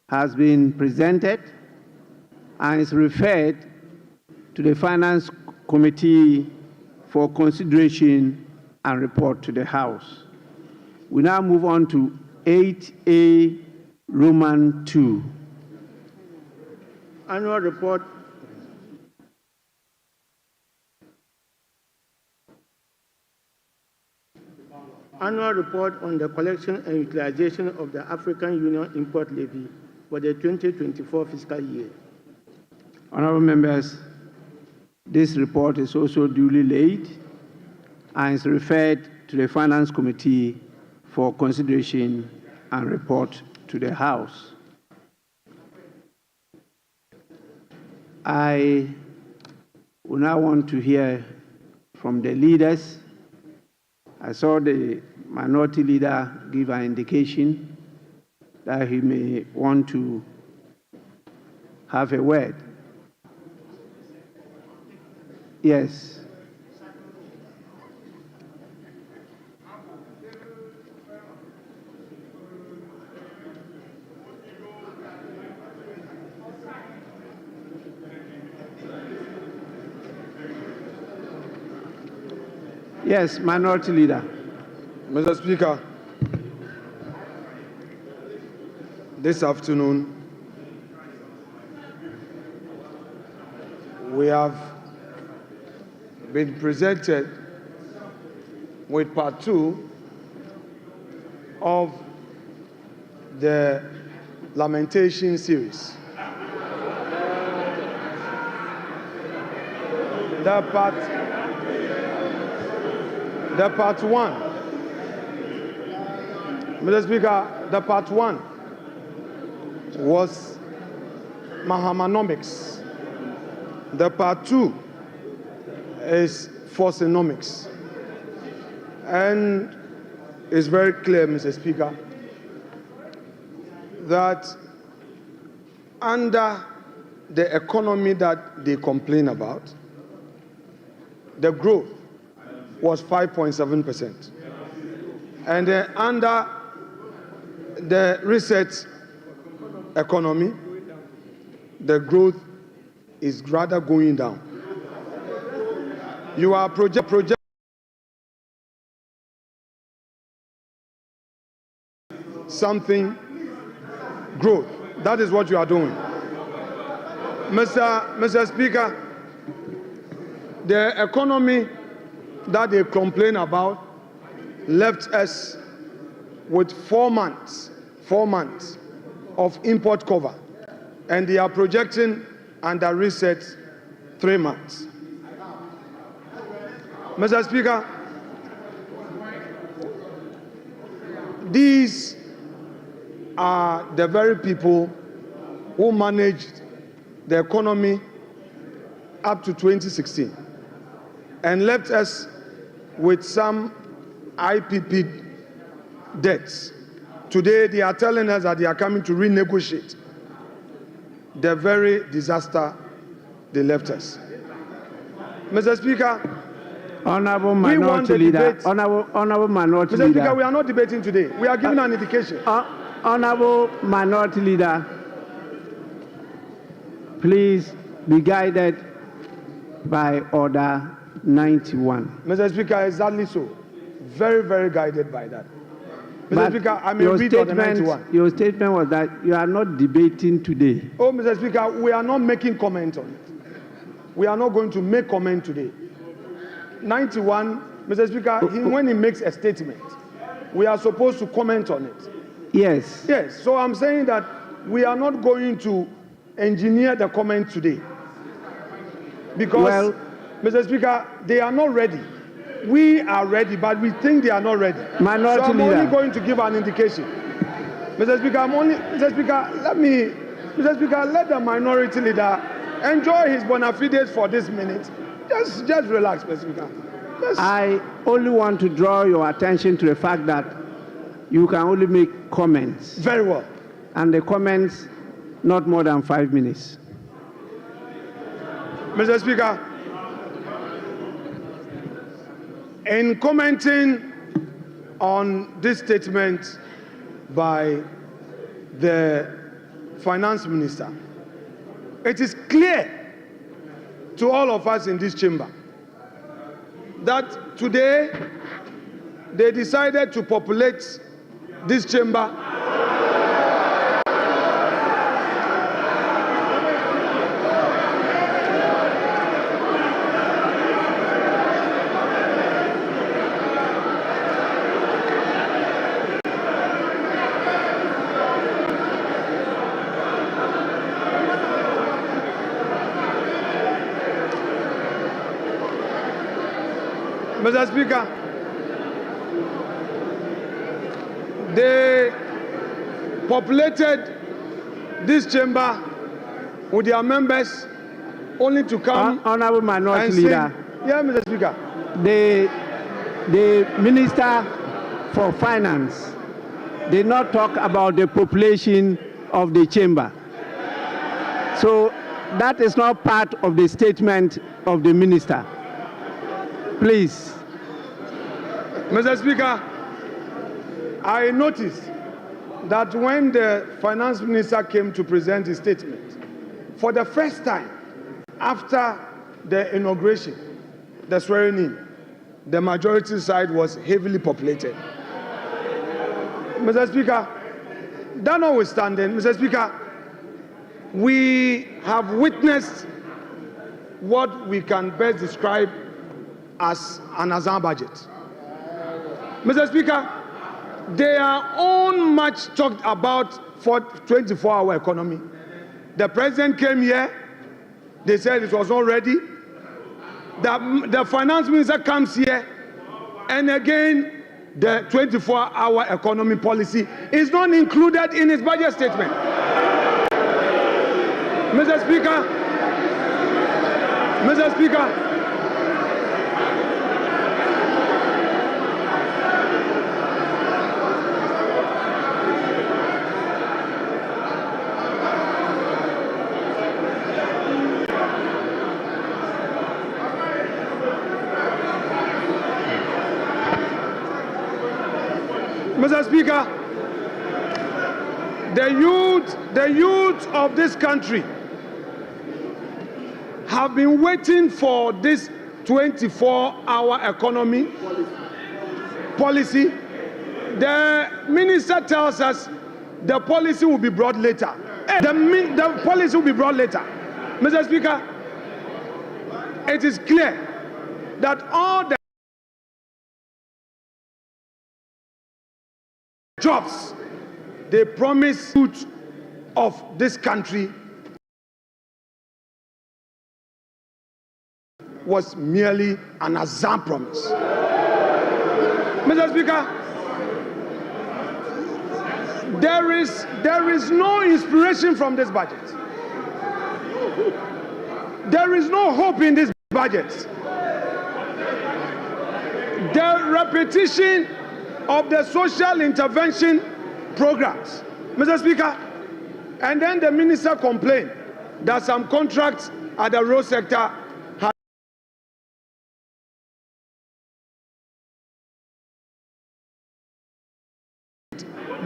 has been presented and is referred to the Finance Committee for consideration and report to the House. We now move on to 8A Roman 2. Annual report on the collection and utilization of the African Union Import Levy for the 2024 fiscal year. Honorable members, this report is also duly laid and is referred to the Finance Committee for consideration and report to the House. I would now want to hear from the leaders. I saw the minority leader give an indication that he may want to have a word. Yes. Yes, minority leader. Mr. Speaker, this afternoon we have been presented with part 2 of the lamentation series. The part 1, Mr. Speaker, the part 1 was Mahamanomics. The part 2 is Forcenomics. And it's very clear, Mr. Speaker, that under the economy that they complain about, the growth was 5.7%. And under the research economy, the growth is rather going down. You are project something growth. That is what you are doing. Mr. Speaker, the economy that they complain about left us with 4 months of import cover, and they are projecting under reset 3 months. Mr. Speaker, these are the very people who managed the economy up to 2016 and left us with some IPP debts. Today, they are telling us that they are coming to renegotiate the very disaster they left us. Mr. Speaker, Honorable Minority Leader. Honorable Minority Leader. Mr. Speaker, we are not debating today. We are giving an indication. Honorable Minority Leader, please be guided by Order 91. Mr. Speaker, exactly so. Very, very guided by that. Mr. Speaker, I may read on the 91. Your statement was that you are not debating today. Oh, Mr. Speaker, we are not making comment on it. We are not going to make comment today. 91, Mr. Speaker, when he makes a statement, we are supposed to comment on it. Yes. Yes, so I'm saying that we are not going to engineer the comment today. Because, Well, Mr. Speaker, they are not ready. We are ready, but we think they are not ready. Minority so I'm Leader. only going to give an indication. Mr. Speaker, let the minority leader enjoy his bona fides for this minute. Just relax, Mr. Speaker. I only want to draw your attention to the fact that you can only make comments. Very well. And the comments, not more than 5 minutes. Mr. Speaker, in commenting on this statement by the finance minister, it is clear to all of us in this chamber that today they decided to populate this chamber Mr. Speaker, they populated this chamber with their members only to come Honorable Minority and Leader. say, yeah, Mr. Speaker. The Minister for Finance did not talk about the population of the chamber. So that is not part of the statement of the minister. Please. Mr. Speaker, I noticed that when the finance minister came to present his statement, for the first time after the inauguration, the swearing in, the majority side was heavily populated. Mr. Speaker, that notwithstanding, Mr. Speaker, we have witnessed what we can best describe as an Azan budget. Mr. Speaker, they are on much talked about for 24-hour economy. The president came here, they said it was not ready. The finance minister comes here, and again, the 24-hour economy policy is not included in his budget statement. Mr. Speaker, Mr. Speaker, the youth of this country have been waiting for this 24-hour economy policy. The minister tells us the policy will be brought later. The policy will be brought later. Mr. Speaker, it is clear that all the jobs they promise youth of this country was merely an Azan promise. Mr. Speaker, there is no inspiration from this budget. There is no hope in this budget. The repetition of the social intervention programs, Mr. Speaker, and then the minister complained that some contracts at the road sector had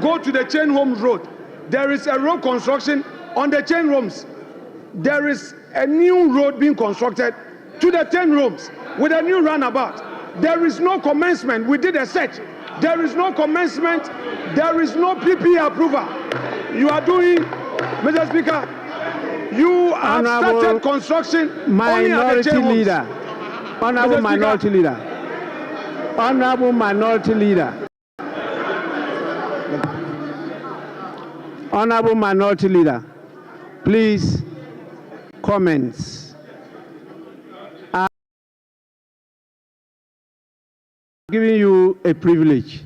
go to the chain homes road. There is a road construction on the chain homes. There is a new road being constructed to the 10 rooms with a new runabout. There is no commencement. We did a search There is no commencement. There is no PP approval. You are doing, Mr. Speaker, you have started construction only at the chain homes. Honorable Minority Leader. Honorable Minority Leader. Honorable Minority Leader, please, comments. I'm giving you a privilege.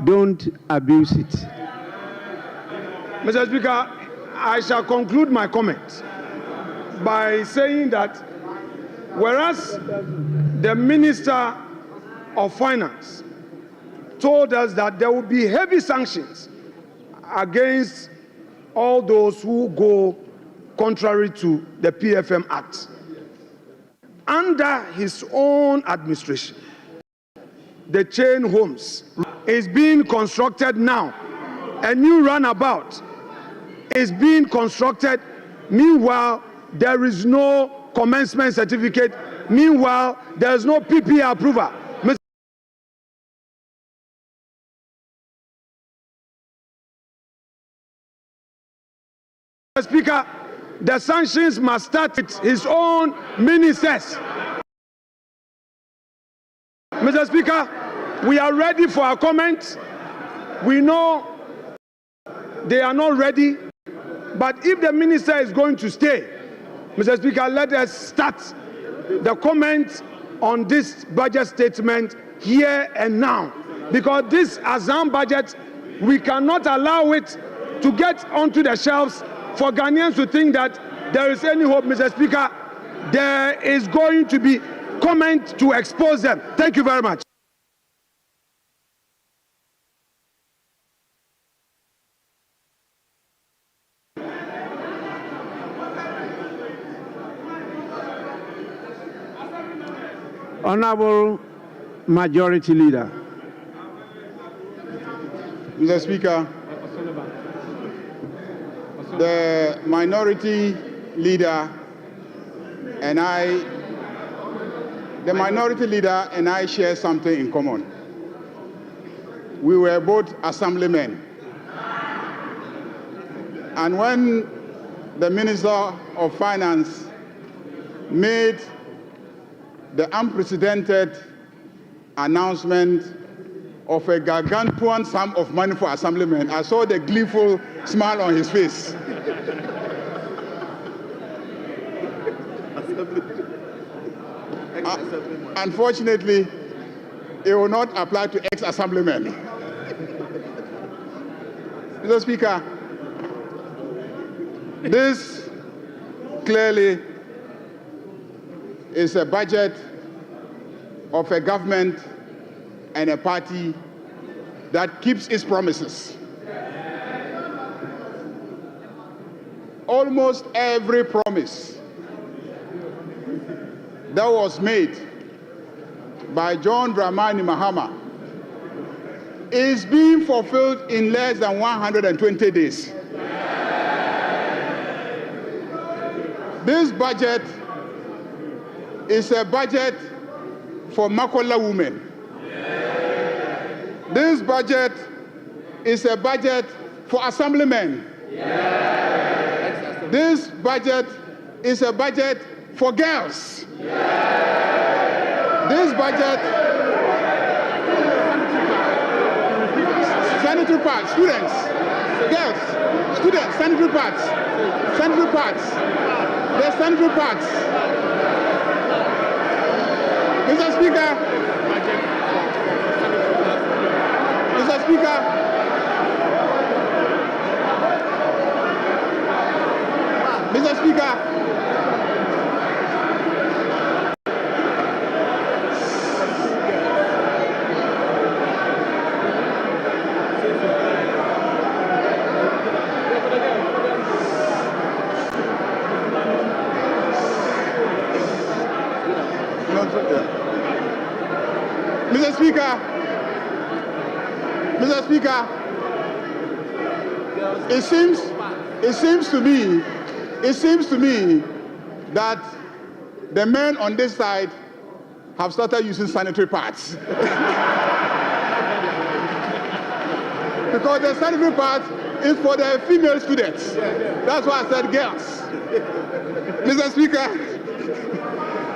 Don't abuse it. Mr. Speaker, I shall conclude my comment by saying that whereas the Minister of Finance told us that there will be heavy sanctions against all those who go contrary to the PFM Act, under his own administration, the chain homes is being constructed now. A new runabout is being constructed. Meanwhile, there is no commencement certificate. Meanwhile, there is no PP approval. Mr. Speaker, the sanctions must start with his own ministers. Mr. Speaker, we are ready for our comments. We know they are not ready, but if the minister is going to stay, Mr. Speaker, let us start the comment on this budget statement here and now, because this Azam budget, we cannot allow it to get onto the shelves for Ghanaians to think that there is any hope. Mr. Speaker, there is going to be comment to expose them. Thank you very much. Honorable Majority Leader. Mr. Speaker, the Minority Leader and I share something in common. We were both assemblymen. And when the Minister of Finance made the unprecedented announcement of a gargantuan sum of money for assemblymen, I saw the gleeful smile on his face. Unfortunately, it will not apply to ex-assemblymen. Mr. Speaker, this clearly is a budget of a government and a party that keeps its promises. Almost every promise that was made by John Dramani Mahama is being fulfilled in less than 120 days. This budget is a budget for Makola women. This budget is a budget for assemblymen. This budget is a budget for girls. This budget, sanitary pads, students, girls, students, sanitary pads, there's sanitary pads. Mr. Speaker, Mr. Speaker, it seems to me that the men on this side have started using sanitary pads. Because the scientific part is for the female students. That's why I said girls. Mr. Speaker,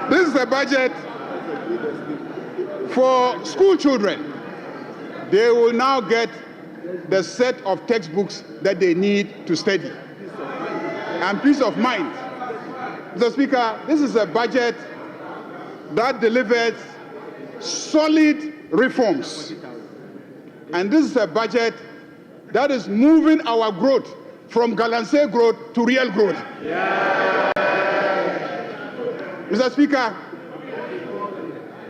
this is a budget for school children. They will now get the set of textbooks that they need to study and peace of mind. Mr. Speaker, this is a budget that delivers solid reforms. And this is a budget that is moving our growth from Galamsey growth to real growth. Yeah. Mr. Speaker,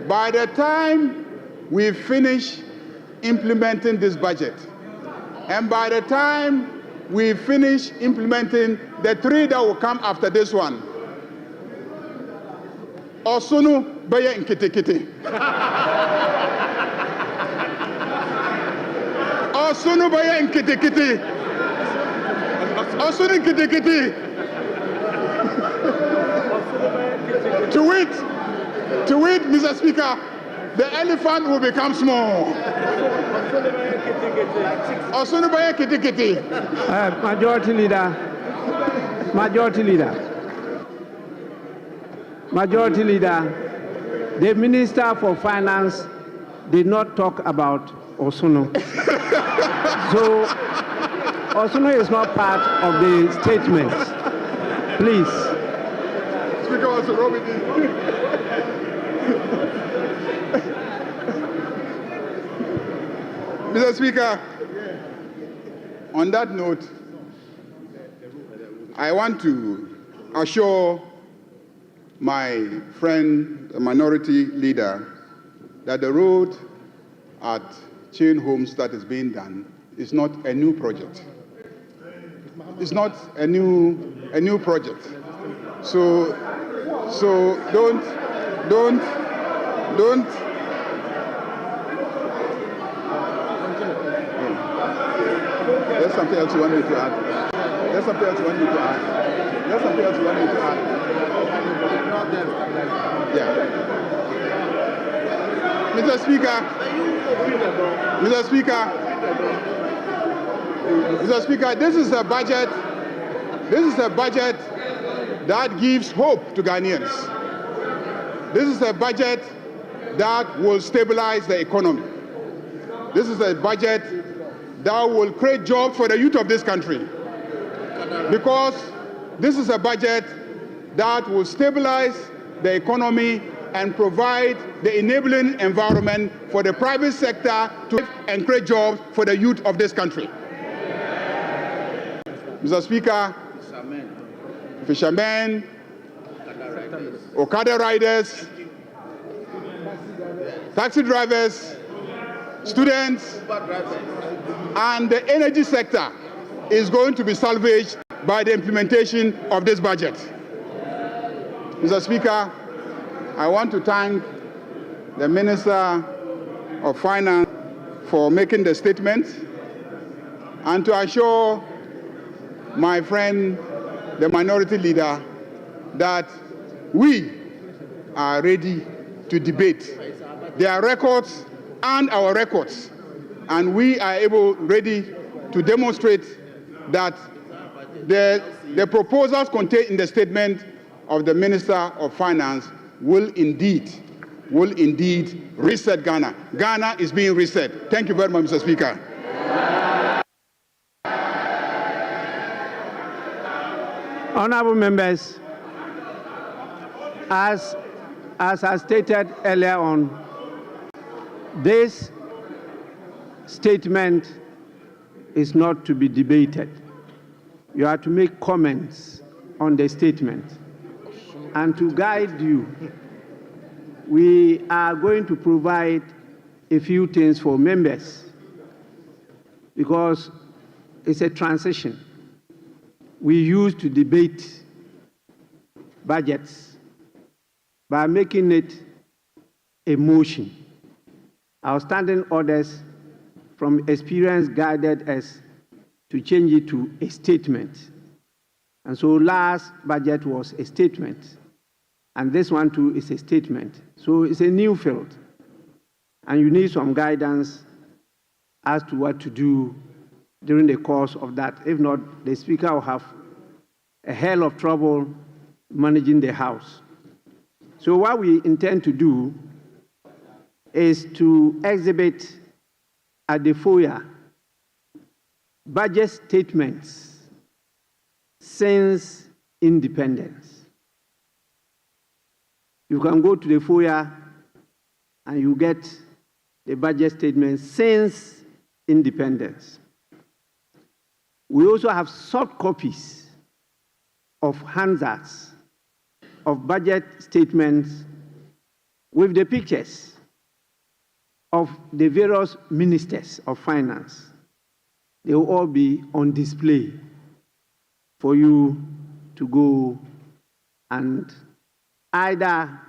by the time we finish implementing this budget, and by the time we finish implementing the three that will come after this one, Osunu Baya Nkitikiti. Osunu Baya Nkitikiti. Osunu Nkitikiti. To it, Mr. Speaker, the elephant will become small. Osunu Baya Nkitikiti. Majority Leader. Majority Leader, the Minister for Finance did not talk about Osunu. So, Osunu is not part of the statement. Please. Speaker was Mr. Speaker, on that note, I want to assure my friend, the minority leader, that the road at Chain Homes that is being done is not a new project. It's not a new project. So don't. There's something else you want me to add. Yeah. Mr. Speaker, this is a budget that gives hope to Ghanaians. This is a budget that will stabilize the economy. This is a budget that will create jobs for the youth of this country. Because this is a budget that will stabilize the economy and provide the enabling environment for the private sector to and create jobs for the youth of this country. Mr. Speaker, fishermen, Okada riders, taxi drivers, students, and the energy sector is going to be salvaged by the implementation of this budget. Mr. Speaker, I want to thank the Minister of Finance for making the statement and to assure my friend, the minority leader, that we are ready to debate their records and our records, and we are ready to demonstrate that the proposals contained in the statement of the Minister of Finance will indeed reset Ghana. Ghana is being reset. Thank you very much, Mr. Speaker. Honorable members, as I stated earlier on, this statement is not to be debated. You are to make comments on the statement. And to guide you, we are going to provide a few things for members because it's a transition. We used to debate budgets by making it a motion. Our standing orders from experience guided us to change it to a statement. And so last budget was a statement. And this one too is a statement. So it's a new field. And you need some guidance as to what to do during the course of that. If not, the Speaker will have a hell of trouble managing the House. So what we intend to do is to exhibit at the foyer budget statements since independence. You can go to the foyer and you get the budget statements since independence. We also have soft copies of handouts of budget statements with the pictures of the various ministers of finance. They will all be on display for you to go and either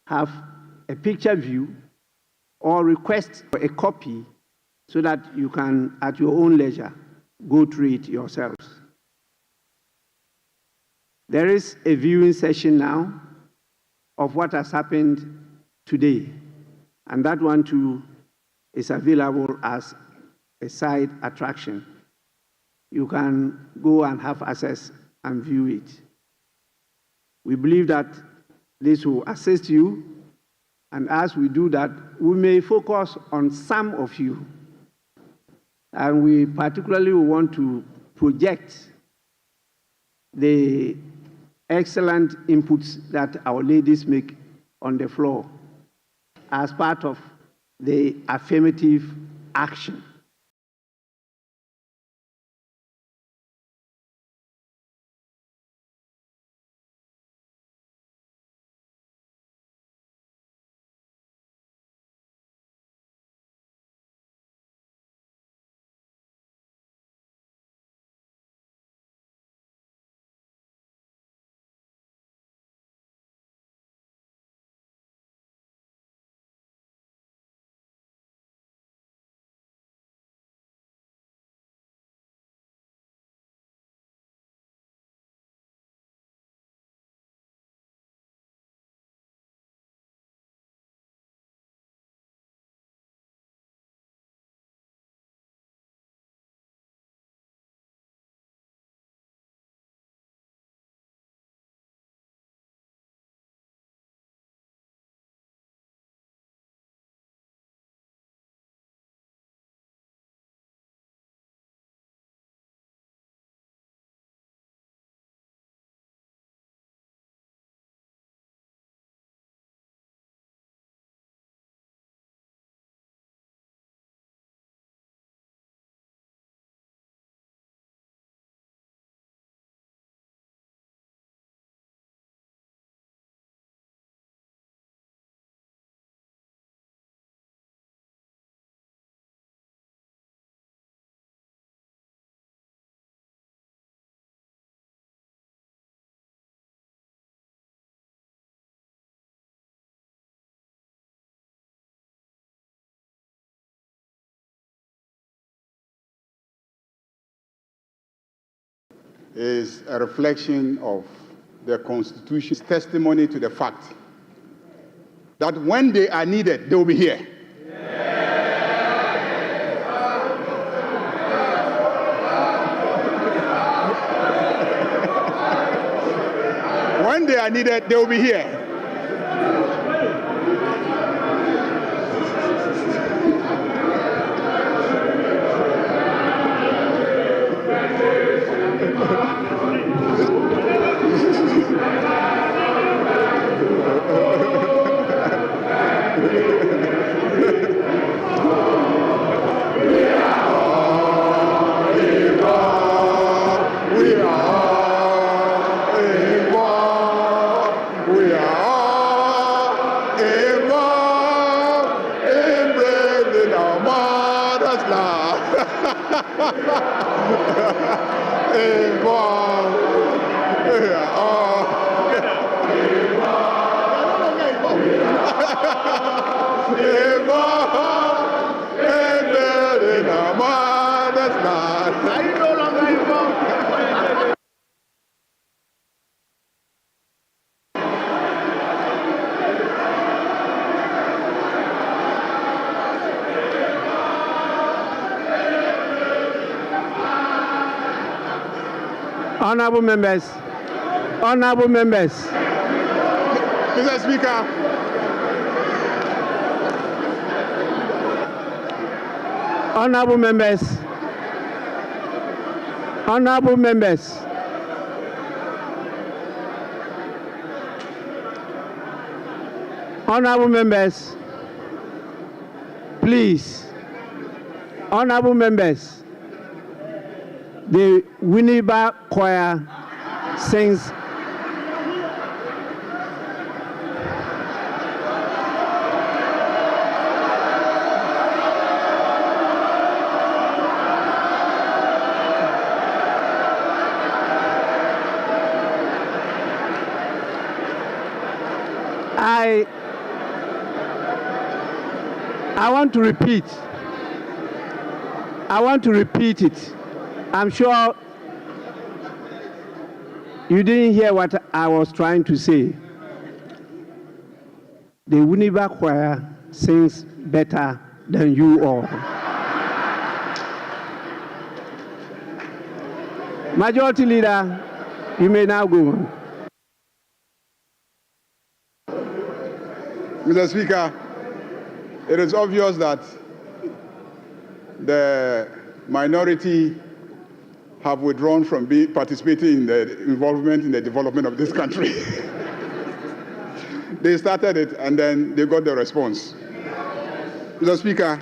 have a picture view or request for a copy so that you can, at your own leisure, go through it yourselves. There is a viewing session now of what has happened today, and that one too is available as a side attraction. You can go and have access and view it. We believe that this will assist you, and as we do that, we may focus on some of you, and we particularly want to project the excellent inputs that our ladies make on the floor as part of the affirmative action. Is a reflection of the Constitution's testimony to the fact that when they are needed, they will be here. When they are needed, they will be here. Honorable members. Honorable members. Mr. Speaker. Honorable members. Honorable members. Honorable members. Please. Honorable members. The Winneba Choir sings I want to repeat. I want to repeat it. I'm sure you didn't hear what I was trying to say. The Winneba Choir sings better than you all. Majority Leader, you may now go on. Mr. Speaker, it is obvious that the minority have withdrawn from participating in the involvement in the development of this country. They started it and then they got the response. Mr. Speaker,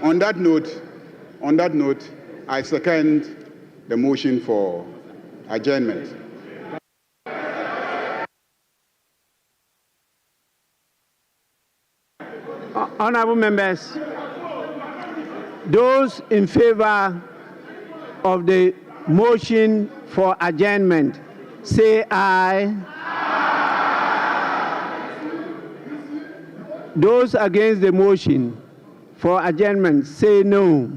on that note, I second the motion for adjournment. Honorable members, those in favor of the motion for adjournment, say aye. Those against the motion for adjournment, say no.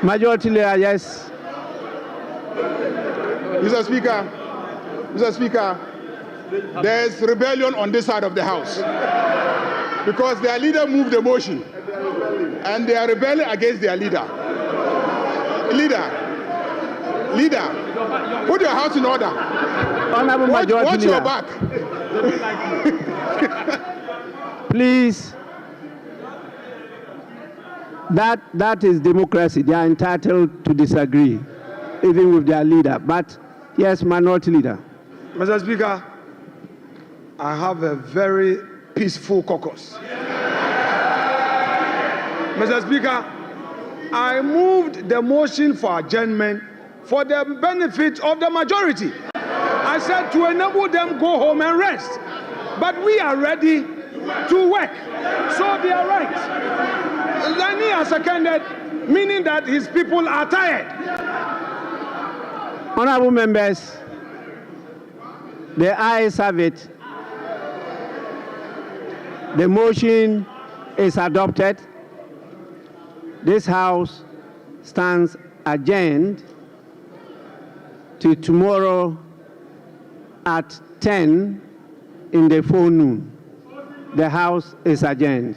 Majority Leader, yes. Mr. Speaker, there is rebellion on this side of the House because their leader moved the motion and they are rebelling against their leader. Leader, put your house in order. Honorable Majority Watch Leader. your back. Please. That is democracy. They are entitled to disagree, even with their leader. But yes, Minority Leader. Mr. Speaker, I have a very peaceful caucus. Mr. Speaker, I moved the motion for adjournment for the benefit of the majority. I said to enable them go home and rest. But we are ready to work. So they are right. Lani has seconded, meaning that his people are tired. Honorable members, the ayes have it. The motion is adopted. This House stands adjourned till tomorrow at 10 in the forenoon. The House is adjourned.